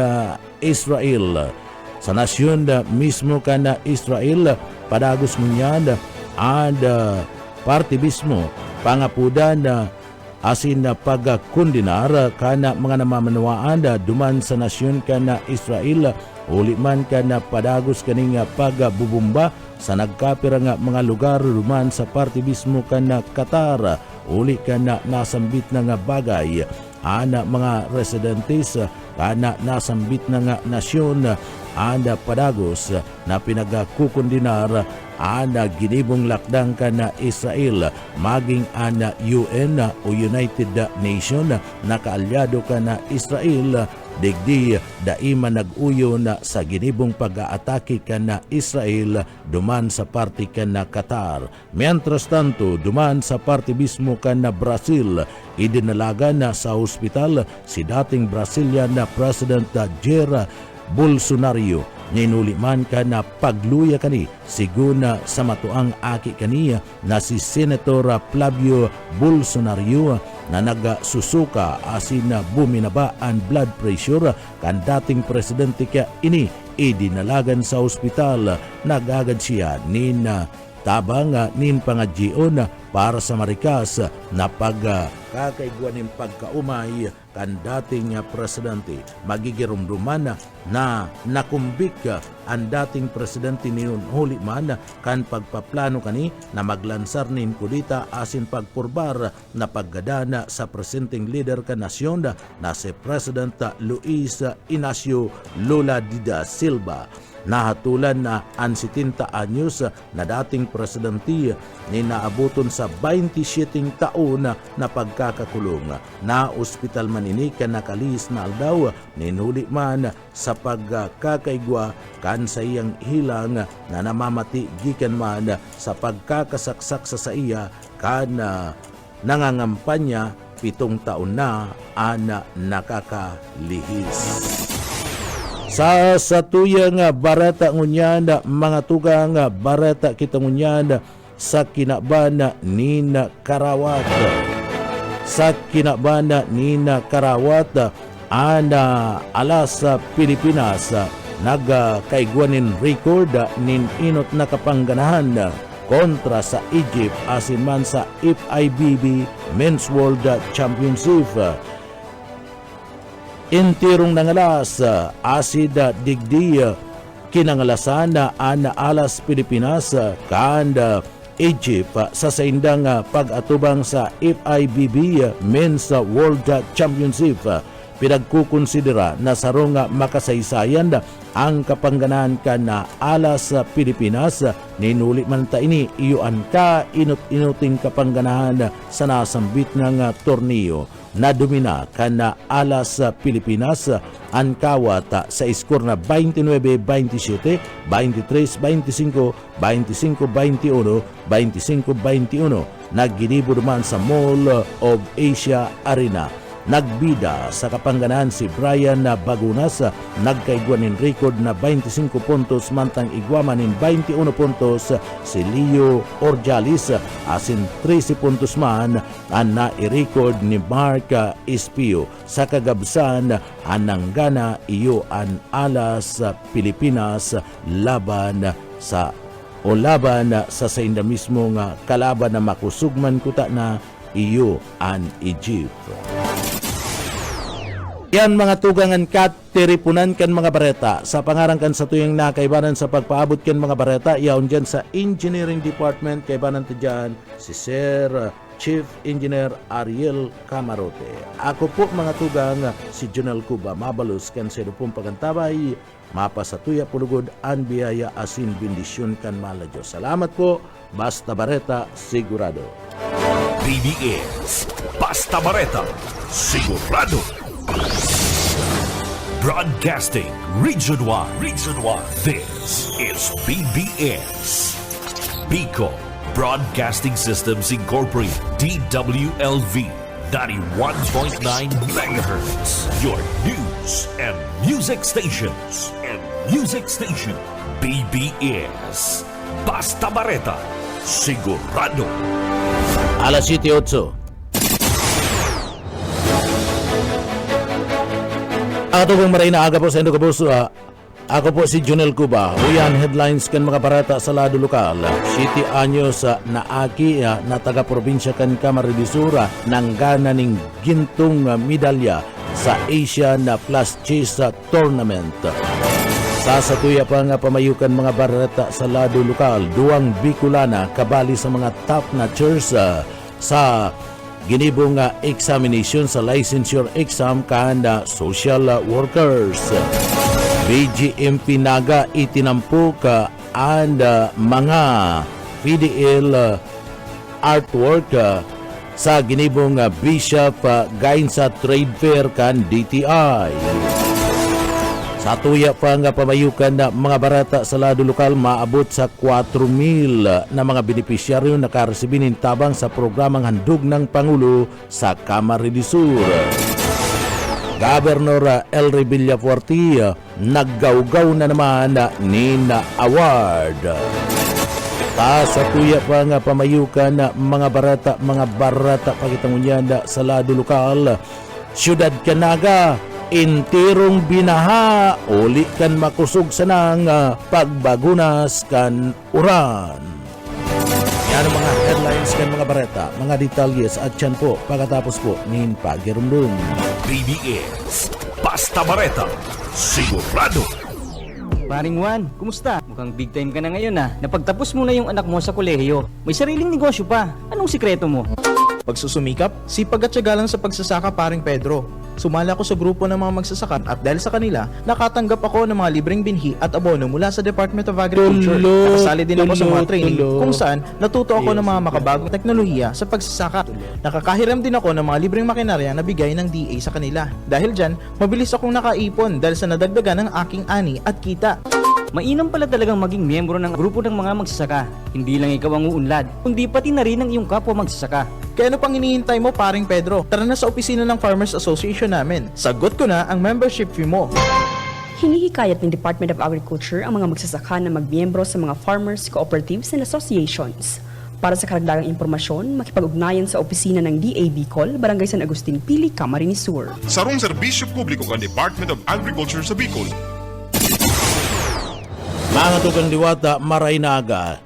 Israel sa nasyon mismo kan Israel padagos unyan and partibismo pangapudan asin na pagkundinar kana mga namamanawaan duman sa nasyon kana Israel uli man kana padagos kaning pagbubumba sa nagkapira nga mga lugar duman sa partibismo kana Qatar uli kana nasambit na nga bagay ana mga residentes kana nasambit na nga nasyon ana padagos na pinagakukundinar ana ginibong lakdang kana Israel maging ana UN o United Nation na kaalyado kana Israel digdi daima nag-uyo na sa ginibong pag-aatake kana Israel duman sa parte kana Qatar. Mientras tanto duman sa parte mismo kana Brazil idinalagan na sa hospital si dating Brazilian na President Jair Bolsonaro ninuli man ka na pagluya kani siguna sa matuang aki kaniya na si Senator Flavio Bolsonaro na nagsusuka asin na buminaba ang blood pressure kan dating presidente kaya ini idinalagan sa ospital. Nagagad siya nin tabang nin pangadjion para sa marikas na pagkakaiguan ng pagkaumay kan dating presidente. Magigirumduman na nakumbik ang dating presidente ni huli man kan pagpaplano kani na maglansar nin kudita asin pagpurbar na paggadana sa presenting leader ka nasyon na si President Luis Inacio Lula da Silva. Nahatulan na ang 70 anyos na dating presidente ni naabuton sa 27 taon na pagkakakulong. Na ospital man ini ka nakalis na aldaw ninuli man sa pagkakaigwa kan sa iyang hilang na namamati gikan man sa pagkakasaksak sa iya kan nangangampanya 7 taon na ana nakakalihis. Sa satuyang barata ngunyan, mga tugang barata kita ngunyan sa kinabana ni Karawat. Sa kinabana ni Karawat, ana alas sa Pilipinas, nagkaiguanin record nin inot na kapangganahan kontra sa Egypt asin man sa FIVB Men's World Championship. Intirong nangalas asid digdi kinangalasan na ana alas Pilipinas kanda Egypt sa saindang pag-atubang sa FIVB Men's World Championship. Pinagkukonsidera na sarong makasaysayan ang kapangganahan ka na alas Pilipinas. Ninuli man ta ini iyuan ka inut-inuting kapangganahan sa nasambit ng torneo. Nadumina ka na alas Pilipinas ang kawat sa iskor na 29-27, 23-25, 25-21, 25-21. Nagginibo naman sa Mall of Asia Arena. Nagbida sa kapangganahan si Brian Bagunas, nagkaiguanin record na 25 puntos mantang igwamanin 21 puntos si Leo Orjalis asin 13 puntos man ang nai-record ni Mark Espio. Sa kagabsan ananggana iyo an alas Pilipinas laban sa sainda mismo nga kalaban na makusugman kuta na iyo an Egypt. Yan mga tugangan kat tiripunan kan mga bareta sa pangarang kan sa tuyang nakaibanan sa pagpaabot kan mga bareta yaon dyan sa Engineering Department kaibanan ta dyan si Sir Chief Engineer Ariel Camarote. Ako po mga tugang si Jonel Cuba mabalus kan sa pong pagantabay mapasatuya pulugod an biyaya asin bendisyon kan mala Diyos. Salamat po, basta bareta sigurado. BBS Basta Bareta Sigurado. Broadcasting Region 1. This is BBS. Bicol Broadcasting Systems Incorporated. DWLV 91.9 megahertz. Your news and music stations. BBS Basta Bareta Sigurado. Alas 7:08. Ato pong maray na aga po sa Indogabos. Ako po si Jonel Cuba. Uyan headlines kan mga barata sa lado lokal. 7 anyos na aki na taga-probinsya kan Camarines nang gana ning gintong medalya sa Asian Plus Chess Tournament. Sa satuya pa nga pamayukan mga barata sa lado lokal, 2 Bicolana kabali sa mga top notchers sa ginibong examination sa licensure exam kanda social workers. BGMP Naga itinampok ang mga PDL artwork sa ginibong Bishop Gainsa Trade Fair kan DTI. Sa tuya pa nga pamayukan na mga barata sa lado lokal maabot sa 4,000 na mga benepisyaryo nakaresibinin tabang sa programang handog ng Pangulo sa Camarines Sur. Governor Elry Villafuerte naggawgaw na naman nina award. Sa tuya pa nga pamayukan mga barata pakitangunyanda sa lado lokal, Siyudad Canaga, intirong binaha, uli kan makusog sa nang pagbagunas kan uran. Yan ang mga headlines kan mga barata, mga detalyes at yan po pagkatapos po nin pagirumdum. BBS Basta Bareta, sigurado. Paring Juan, kumusta? Mukhang big time ka na ngayon Napagtapos mo na yung anak mo sa kolehiyo. May sariling negosyo pa. Anong sikreto mo? Pagsusumikap, sipag at tiyaga lang sa pagsasaka paring Pedro. Sumali ako sa grupo ng mga magsasaka at dahil sa kanila, nakatanggap ako ng mga libreng binhi at abono mula sa Department of Agriculture. Nakasali din ako sa mga training kung saan natuto ako ng mga makabagong teknolohiya sa pagsasaka. Nakakahiram din ako ng mga libreng makinarya na bigay ng DA sa kanila. Dahil dyan, mabilis akong nakaipon dahil sa nadagdagan ng aking ani at kita. Mainam pala talagang maging miyembro ng grupo ng mga magsasaka. Hindi lang ikaw ang uunlad, kundi pati na rin ang iyong kapwa magsasaka. Kaya ano pang hinihintay mo paring Pedro? Tara na sa opisina ng Farmers Association namin. Sagot ko na ang membership fee mo. Hinihikayat ng Department of Agriculture ang mga magsasaka na magmiyembro sa mga farmers, cooperatives and associations. Para sa karagdagang impormasyon, makipag-ugnayan sa opisina ng DA Bicol, Barangay San Agustin Pili, Camarines Sur. Sarong serbisyo publiko kan Department of Agriculture sa Bicol. Mga tukang diwata, maray na aga.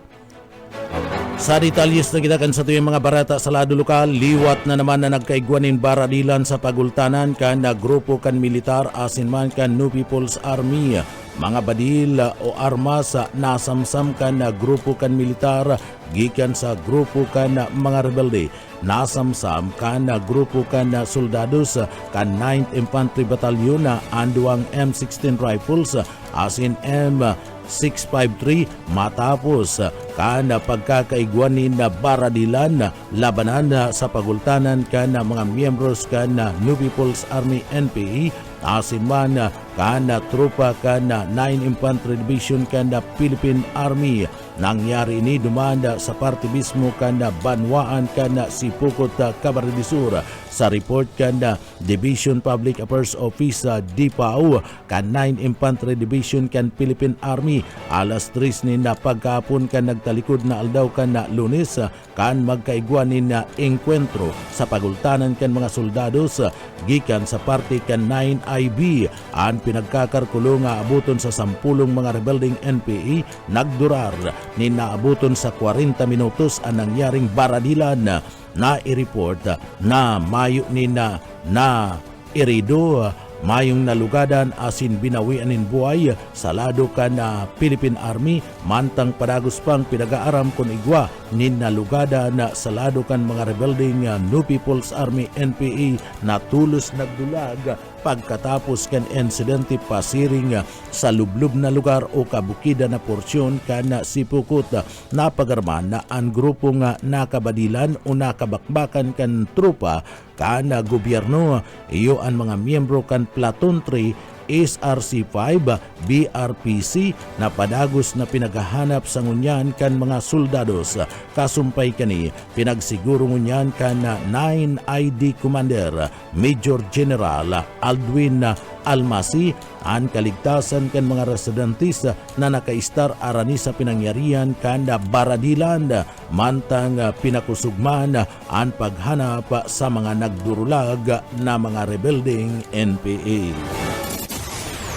Sa detalyes na kitakan sa tuyong mga barata sa lado lokal, liwat na naman na nagkaigwanin baradilan sa pagultanan kan na grupo kan militar asin man kan New People's Army. Mga badil o armas nasamsam kan na grupo kan militar gikan sa grupo kan mga rebelde. Nasamsam kan na grupo kan soldados kan 9th Infantry Battalion na anduang M16 rifles asin M653 matapos kan pagkakaigwanin na baradilan labanan sa pagultanan kan mga miyembros kan New People's Army NPA asin man kan tropa kan 9 Infantry Division kan Philippine Army. Nangyari ini dumanda sa parte mismo kan Banwaan kan Sipukot, Camarines Sur. Sa report kan Division Public Affairs Office DPAO kan 9 Infantry Division kan Philippine Army alas 3 ni na pagkapon kan nagtalikod na aldaw kan Lunes kan magkaigwanin na engkwentro sa pagultanan kan mga soldados gikan sa parte kan 9 IB ang pinagkakarkulo nga abuton sa 10 mga rebelding NPA nagdurar ni naabuton sa 40 minutos ang nangyaring baradilan na i-report na mayo ni na irido mayong nalugadan asin binawianin buhay sa lado kan Philippine Army mantang padagos pang pinag-aaram kon igwa ni nalugada na sa lado kan mga rebelding New People's Army NPA na tulos nagdulag pagkatapos kan insidente pasiring sa lublub na lugar o kabukida na porsyon kan Sipukot na pagarman na ang grupo nga nakabadilan o nakabakbakan kan trupa kan gobyerno iyo ang mga miyembro kan Platoon 3 SRC-5 BRPC na padagos na pinaghahanap sa ngunyan kan mga soldados. Kasumpay kani pinagsiguro ngunyan kan 9 ID Commander Major General Aldwin Almasi ang kaligtasan kan mga residentes na nakaistar arani sa pinangyarihan kan baradilan mantang pinakusugman ang paghanap sa mga nagdurulag na mga rebelding NPA.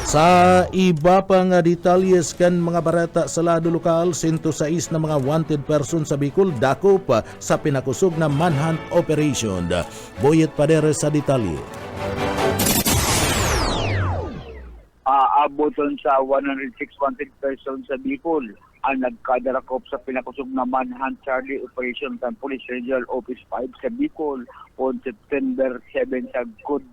Sa iba pang detalyes kan mga barata sa lado lokal, 106 na mga wanted person sa Bicol dakop sa pinakusog na manhunt operation. Boyet Padere sa detalye. Abuton sa 106 wanted persons sa Bicol ang nagkadarakop sa pinakusog na manhunt Charlie Operation ng Police Regional Office 5 sa Bicol on September 7 sa Good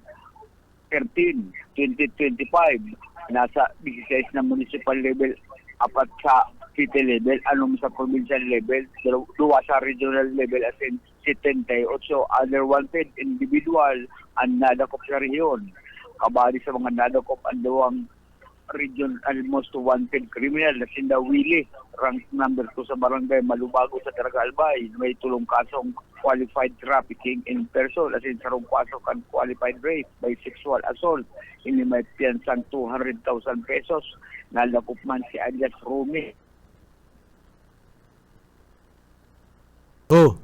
13, 2025. Nasa 16 na municipal level, 4 sa city level, anong sa provincial level, 2 sa regional level as in 78 other wanted individual ang nadakop sa rehiyon. Kabali sa mga nadakop ang duwang region almost wanted criminal na sinda Willie, rank number 2 sa barangay Malubago sa Caraga Albay. May tulong kasong qualified trafficking in person, as in sarong pasok and qualified rape by sexual assault. Ini may piyansang 200,000 pesos. Nalakop man si alias Rumi. Oh.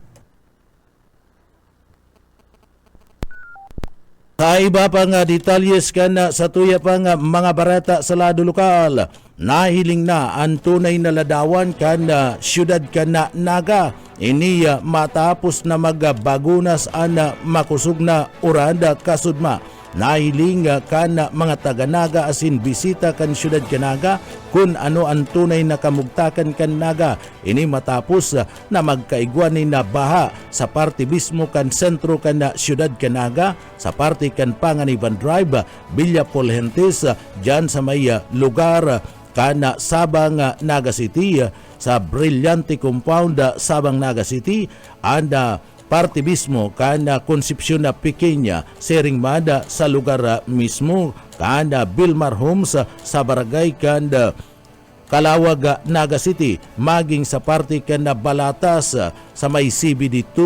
Sa iba pa nga detalyes ka na sa tuya pa nga mga barata sa lado lokal, nahiling na ang tunay na ladawan ka na syudad ka na Naga. Iniya matapos na magbagunas ang makusog na uranda kasudma. Nahiling ka na mga taga-Naga asin bisita kan syudad Naga kung ano ang tunay na kamugtakan kan Naga. Ini matapos na magkaigwan ni na baha sa parte mismo kan sentro kan na syudad Naga, sa parte kan Panganiban Drive, Villa Polhentes, dyan sa may lugar kana Sabang Naga City, sa Brillante Compound Sabang Naga City, and parte mismo kana Concepcion na Pequeña, Seringmada sa lugar mismo kana Bilmar Homes sa barangay kanda Kalawag Naga City, maging sa parte kana Balatas sa may CBD2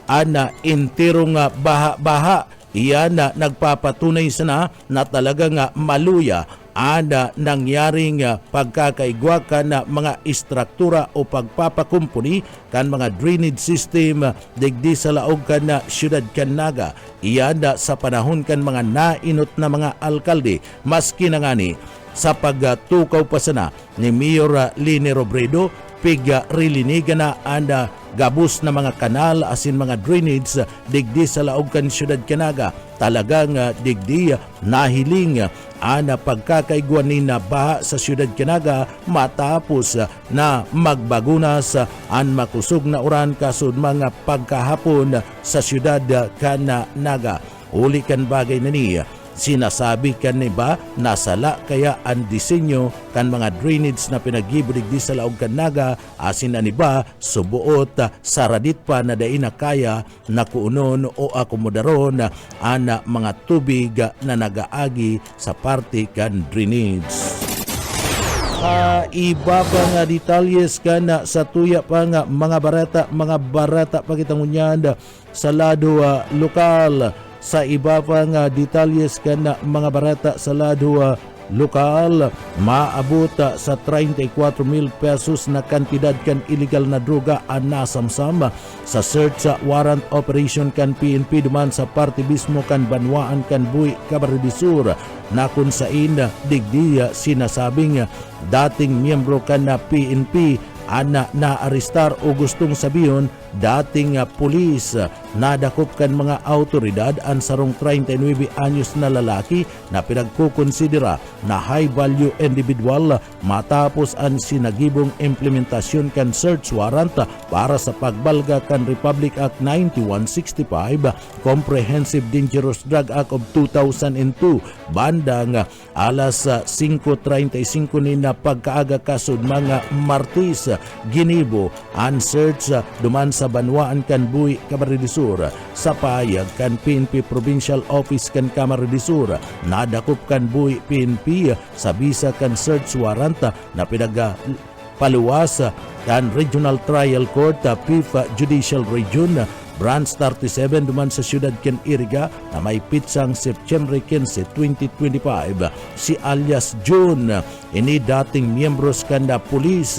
ana intirong baha-baha. Iyan na nagpapatunay sana na talagang maluya ana nangyaring pagkakaigwa kan mga istruktura o pagpapakumpuni kan mga drainage system digdi sa laog kan syudad kan Naga. Iyan sa panahon kan mga nainot na mga alkalde, maski na ngani sa pagtukaw pa sana ni Mayor Lini Robredo, piga-rilinigan na ang gabus na mga kanal asin mga drainage digdi sa laog kan syudad Naga. Talagang digdi nahiling ana pagkakaigwan ni na baha sa syudad Naga matapos na magbagunas ang makusog na uran kasud mga pagkahapon sa syudad Naga. Uli kan bagay na niya, sinasabi kan ni ba nasala kaya ang disenyo kan mga drainage na pinagibrig di sa laog kan Naga asin ani ba subuot saradit pa na dai na kaya na kuunon o akomodaron ang mga tubig na nagaagi sa parte kan drainage. Iba pa nga detalyes ka na sa tuya pa nga mga barata pakitangunyan sa lado lokal. Sa iba pa nga detalyes ka na mga barata sa lado lokal, maabot sa 34,000 pesos na kantidad kan illegal na droga ang nasamsam sa search warrant operation kan PNP duman sa parte mismo kan Banwaan kan Buhi, Camarines Sur, na kung sain digdi sinasabing dating miyembro kan na PNP ana naarestar o gustong sabiyon dating pulis. Nadakop kan mga autoridad ang sarong 39 anyos na lalaki na pinagkukonsidera na high value individual matapos ang sinagibong implementasyon kan search warrant para sa pagbalga kan Republic Act 9165, Comprehensive Dangerous Drug Act of 2002, bandang alas 5:35 ni na pagkaaga kasud mga Martes ginibo ang search duman sa Banwaan kan Buhi, Camarines Sur. Sa payag kan PNP Provincial Office kan Camarines Sur, nadakop kan Buhi PNP sa bisa kan search warrant na pinagpaluwas kan Regional Trial Court PIF Judicial Region Branch 37 duman sa siyudad ken Iriga na may pitsang September 15, 2025. Si alias June, ini dating miyembros kan na pulis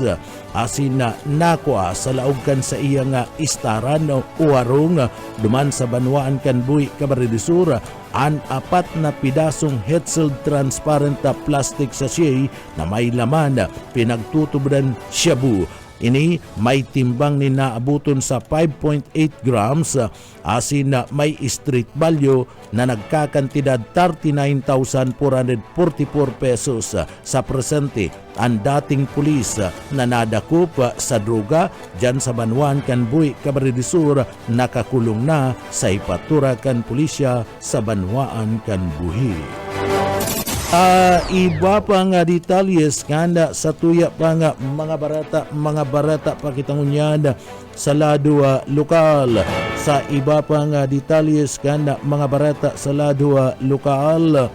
asin na nakuha sa laog kan sa iyang istaran o uwarong duman sa Banwaan kan Buhi, Camarines Sur, ang 4 na pidasong Hetzel transparent plastic sachet na may laman pinagtutubran shabu. Ini may timbang ni naabuton sa 5.8 grams asin na may street value na nagkakantidad 39,444 pesos. Sa presente, ang dating pulis na nadakop sa droga dyan sa Banwaan kan Buhi, Camarines Sur, nakakulong na sa ipatura kan pulisya sa Banwaan kan Buhi. Iba pa nga detalyes kanda sa tuya pa nga mga barata pakitangunyan sa lado lokal. Sa iba pa nga detalyes kanda mga barata sa lado lokal,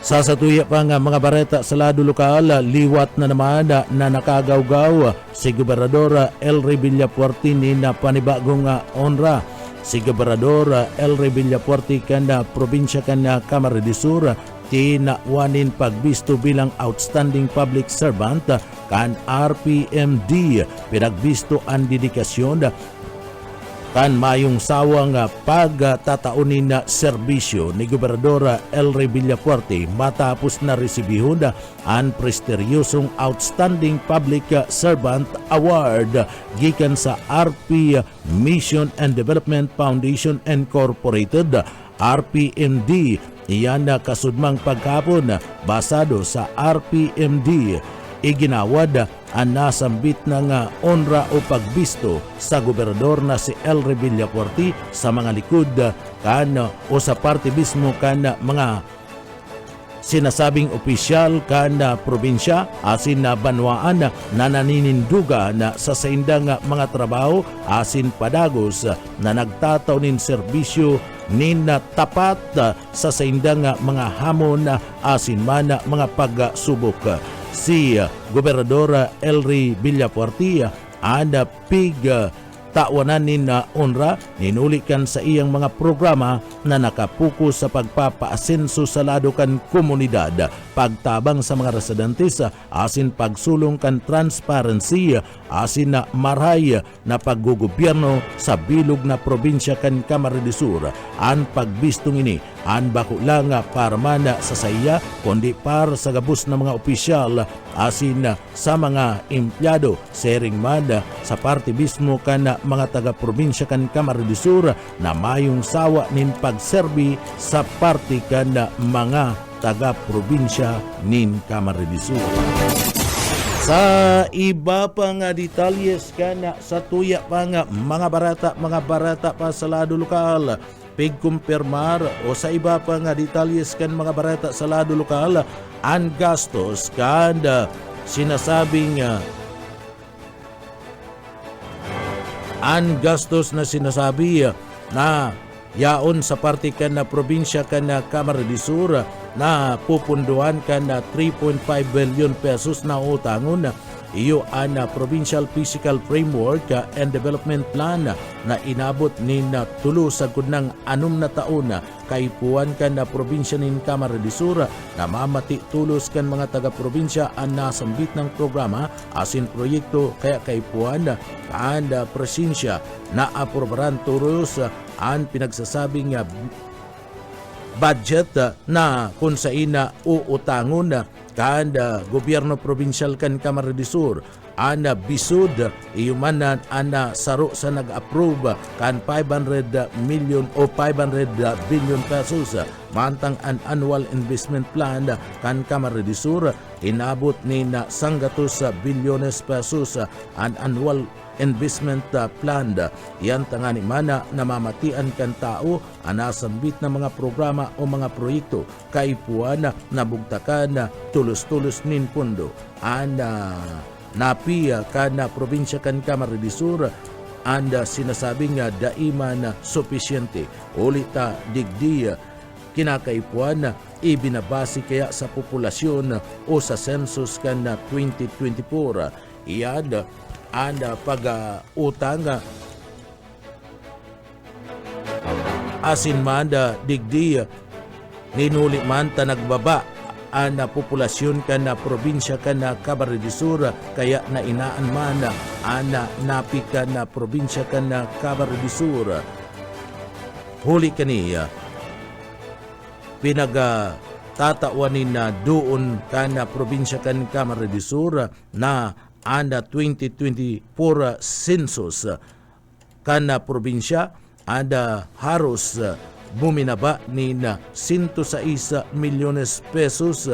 Sa satuya pa nga mga bareta sa lado lokal, liwat na naman na nakagawgaw si Gobernador Elry Villapuerte ni na panibagong onra. Si Gobernador Elry Villapuerte kan probinsya kan Camarines Sur tinawanin pagbisto bilang outstanding public servant kan RPMD. Pinagbisto ang dedikasyon kan mayong sawang pagtataunin na serbisyo ni Gobernador Elry Villapuerte matapos na resibihon ang prestigyosong Outstanding Public Servant Award gikan sa RP Mission and Development Foundation Incorporated, RPMD. Iyan na kasudmang pagkapon basado sa RPMD. Iginawad ang nasambit ng onra o pagbisto sa gobernador na si Elry Villapuerte sa mga likod kan o sa parte mismo kan mga sinasabing opisyal kan probinsya asin na banwaan na nanininduga na sa saindang mga trabaho asin padagos na nagtataw nin serbisyo nin tapat sa saindang mga hamon asin man mga pagsubok. Si Gobernador Elry Villapuerte ang tawanan ni onra ninulikan sa iyang mga programa na nakapuko sa pagpapaasenso sa lado kan komunidad, pagtabang sa mga residentes asin pagsulong kan transparency asin na marhay na paggugobyerno sa bilog na probinsya kan Camarines Sur. Ang pagbistong ini an bako lang para man sa saya kundi para sa gabos na mga opisyal asin sa mga empleyado sering man sa parte mismo kan mga taga-probinsya kan Camarines Sur na mayong sawa nin pagserbi sa parte kan mga taga-probinsya nin Camarines Sur. Sa iba pa nga detalyes kan sa tuya pa nga mga barata pa sa lado lokal, pigkumpirmar o sa iba pa nga detalyes kan mga barata sa lado lokal, ang gastos kan sinasabing ang gastos na sinasabi na yaon sa parte kan na probinsya kan na Camarines Sur na pupunduhan kan na 3.5 billion pesos na utangon. Iyo ang Provincial Physical Framework and Development Plan na inabot ni na tulo sa gudnang 6 na taon kaipuan kan na probinsya nin Camarines Sur na mamati tulos kan mga taga-probinsya ang nasambit ng programa asin proyekto kaya kaipuan ang presensya na aprobaran tulos ang pinagsasabing budget na kung sa ina uutangon kan gobyerno probinsyal kan Camarines Sur ana bisud iyumanan ana saro sa nag-approve kan 500 million o 500 billion pesos mantang an annual investment plan kan Camarines Sur inabot ni na 100 bilyones pesos an annual investment plan. Yan tangani mana namamatian kan tao anasambit na mga programa o mga proyekto kaipuan na bugtakan tulos-tulos nin pundo ana napiya kan probinsya kan Camarines Sur anda sinasabing daiman sufisyente ulita digdi kinakaipuan ibinabasi kaya sa populasyon o sa census kan 2024 iyan anda pag-utang asin manda digdi ninuli man ta nagbaba ang populasyon kan na probinsya kan na Camarines Sur kaya na inaan man ang napi kan na probinsya kan na Camarines Sur huli kaniya pinagtatawanin na doon kan na probinsya kan Camarines Sur na anda 2024 census kana probinsya ada harus buminaba ni na 106 milyones pesos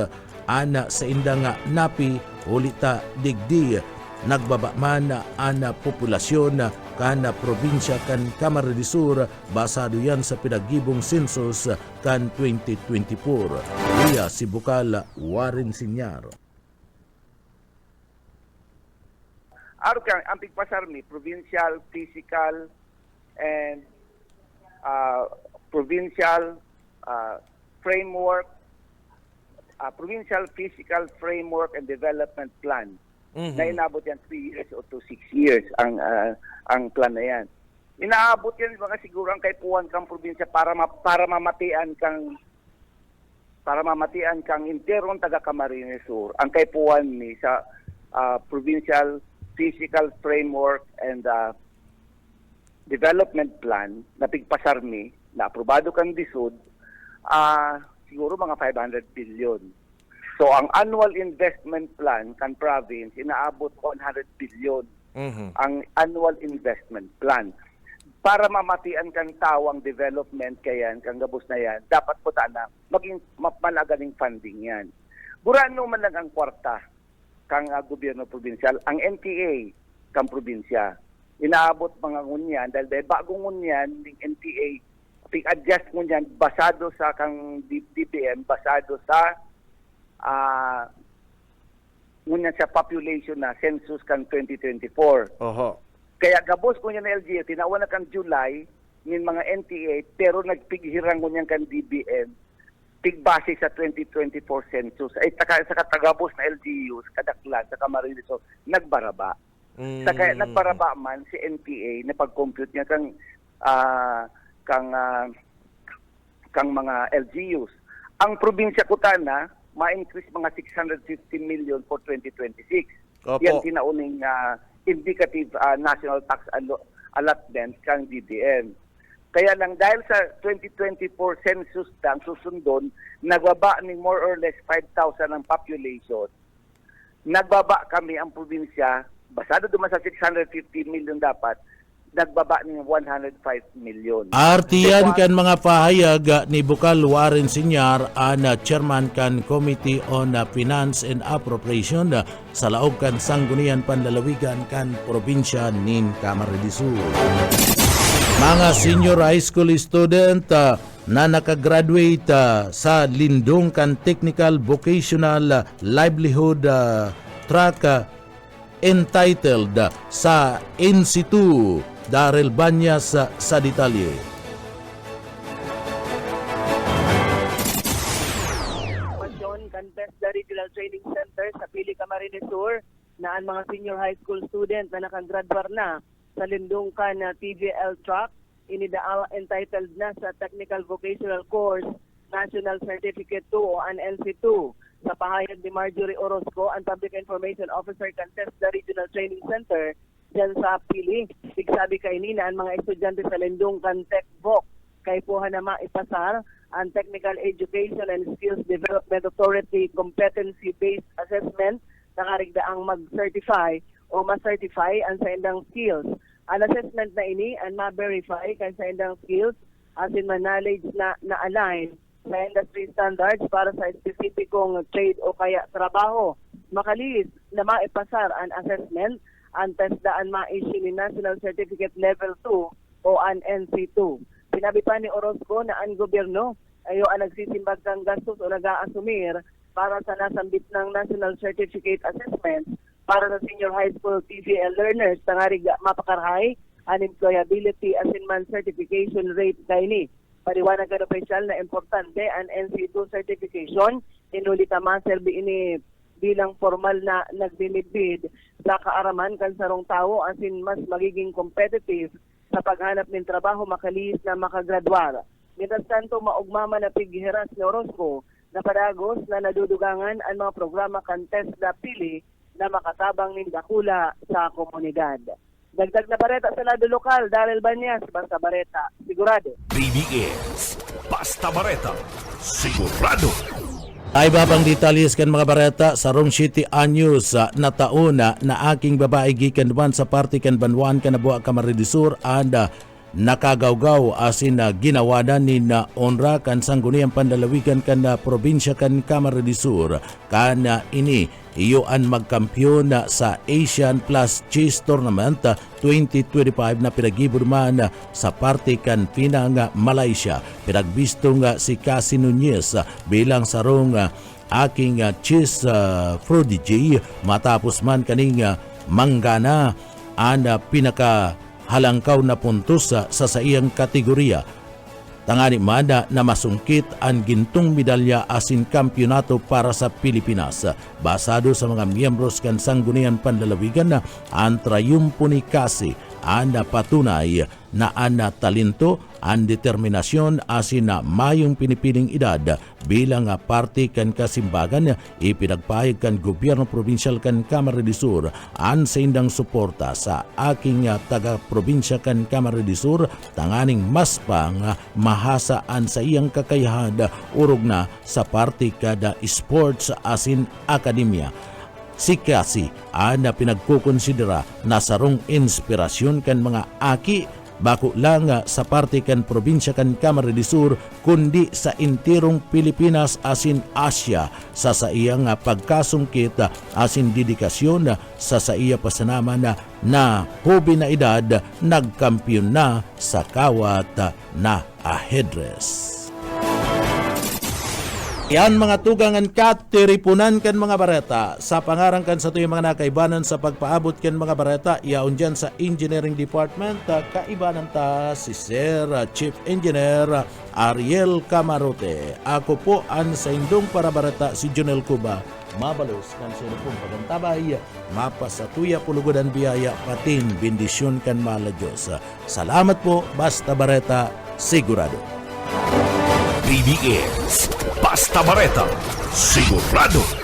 ana sa indang napi ulita digdi nagbaba man ana populasyon kana probinsya kan Camarines Sur basado yan sa pinagibong census kan 2024 iya si Bukal Warren Sinyar. Aro kang ang pigpasarmi provincial physical and provincial framework Provincial Physical Framework and Development Plan na inabot yan 3 years o to 6 years ang plan na yan. Inaabot yan mga siguro ang kaipuan kang probinsya para mamatian kang interong taga Camarines Sur ang kaipuan ni sa Provincial Physical Framework and Development Plan na pigpasarmi na aprobado kang disud siguro mga 500 billion. So ang annual investment plan kan province inaabot 100 billion ang annual investment plan. Para mamatian kang tawang development kayan, kang gabos na yan, dapat po na maging malagaling funding yan. Burano man lang ang kwarta kang gobyerno probinsyal, ang NTA kang probinsya. Inaabot mga ngunyan, dahil bagong ngunyan, ng NTA, pig-adjust ngunyan, basado sa kang DPM, basado sa ngunyan sa population na census kang 2024. Oho. Kaya gabos ko niya na LGU, tinawa na kang July, ng mga NTA, pero nagpighirang ko niyan kang DBM, pigbase sa 2024 census. Ay sa katagabos na LGUs, kadaklan, sa Camarines Sur, nagbaraba. Sa kaya nagbaraba man si NTA na pag-compute niya kang mga LGUs. Ang probinsya Kutana, ma-increase mga 650 million for 2026. Opo. Yan tinauning indicative national tax allotment kang DBM. Kaya lang dahil sa 2024 census lang susundon, nagbaba ni more or less 5,000 ang population. Nagbaba kami ang probinsya, basado duman sa 650 million dapat, nagbaba ni 105 million. Artiyan kan mga pahayag ni Bukal Warren Senior ang chairman kan Committee on Finance and Appropriation sa laog kan Sanggunian Panlalawigan kan probinsya nin Camarines Sur. Mga senior high school student na nakagraduate sa Lindung kan Technical Vocational Livelihood Track entitled sa NC2 Darrell Banyas sa detalye. Contest the Regional Training Center sa Pili, Camarines Sur na ang mga senior high school student na nakagraduate na sa Lindungkan na TVL track inidaal entitled na sa Technical Vocational Course National Certificate 2 o ang NC2. Sa pahayag ni Marjorie Orozco, ang Public Information Officer Contest the Regional Training Center dyan sa Pili. Sigsabi kay Nina, ang mga estudyante sa Lindungkan TechVoc kay puha na maipasar ang Technical Education and Skills Development Authority Competency-Based Assessment na karigdaang mag-certify o ma-certify ang sa indang skills. Ang assessment na ini ang ma-verify kay sa indang skills as in knowledge na align sa industry standards para sa espesipikong trade o kaya trabaho. Makalis na maipasar ang assessment ang testdaan ma-issue ni National Certificate Level 2 o ang NC2. Sinabi pa ni Orozco na ang gobyerno ayo ang nagsisimbag ng gastos o nag-aasumir para sa nasambit ng National Certificate Assessment para sa senior high school TVL learners tangarig mapakarhay ang employability as in man certification rate kaini. Pariwanag ang opisyal na importante ang NC2 certification inuli tama serbi ini bilang formal na nagbinibid sa kaaraman kan sarong tao asin mas magiging competitive sa paghanap ng trabaho makalis na makagraduar. Mientras tanto, maugmama na pighiras ni Orozco na padagos na nadudugangan ang mga programa Contest na Pili na makatabang ng dakula sa komunidad. Dagdag na bareta sa lado lokal, Darrell Banyas, Basta Bareta, sigurado. BBS, Basta Bareta, sigurado. Ay babang detalyes kan mga barata sa rong 7 anyos na taon na aking babae gikan duman sa party kan Banwan kan Buwa Camarines Sur and nakagawgaw asin ginawadan ni na onra kan Sangguniang Panlalawigan kan probinsya kan Camarines Sur kan ini iyoan magkampiyon sa Asian Plus Chess Tournament 2025 na pinagibod man sa parte kan Pinang, Malaysia. Pinagbisto nga si Cassie Nunez bilang sarong aking chess prodigy matapos man kaning manggana ang pinaka halangkaw na puntos sa iyang kategorya. Tangani mada na masungkit ang gintong medalya asin kampyonato para sa Pilipinas. Basado sa mga miyembros kan Sangguniang Panlalawigan, ang trayumpo ni Kasi ang patunay na ang talento, ang determinasyon asin na mayong pinipiling edad bilang parte kan kasimbagan, ipinagpahig kan gobyerno provinsyal kan Camarines Sur ang sa indang suporta sa aking taga-probinsya kan Camarines Sur, tanganing mas pang mahasaan sa iyang kakayahan urog na sa parte kada sports asin akademya. Si Kasi ang pinagkukonsidera na sarong inspirasyon kan mga aki bako lang sa parte kan probinsya kan Camarines Sur kundi sa intirong Pilipinas asin Asia sa iyang pagkasungkit asin dedikasyon sa iya pasanaman na hobi na edad nagkampiyon na sa kawat na ajedrez. Yan mga tugangan katiripunan kan mga bareta sa pangarang kan sa tuyong mga nakaibanan sa pagpaabot kan mga bareta iaon dyan sa Engineering Department. Kaibanan ta si Sir Chief Engineer Ariel Camarote. Ako po ang sa indong para bareta si Jonel Cuba. Mabalos kan sa pong pagantabay, mapasatuya pulugodan biyaya patin bendisyon kan mala Diyos. Salamat po, basta bareta sigurado. PBS Basta Bareta, sigurado.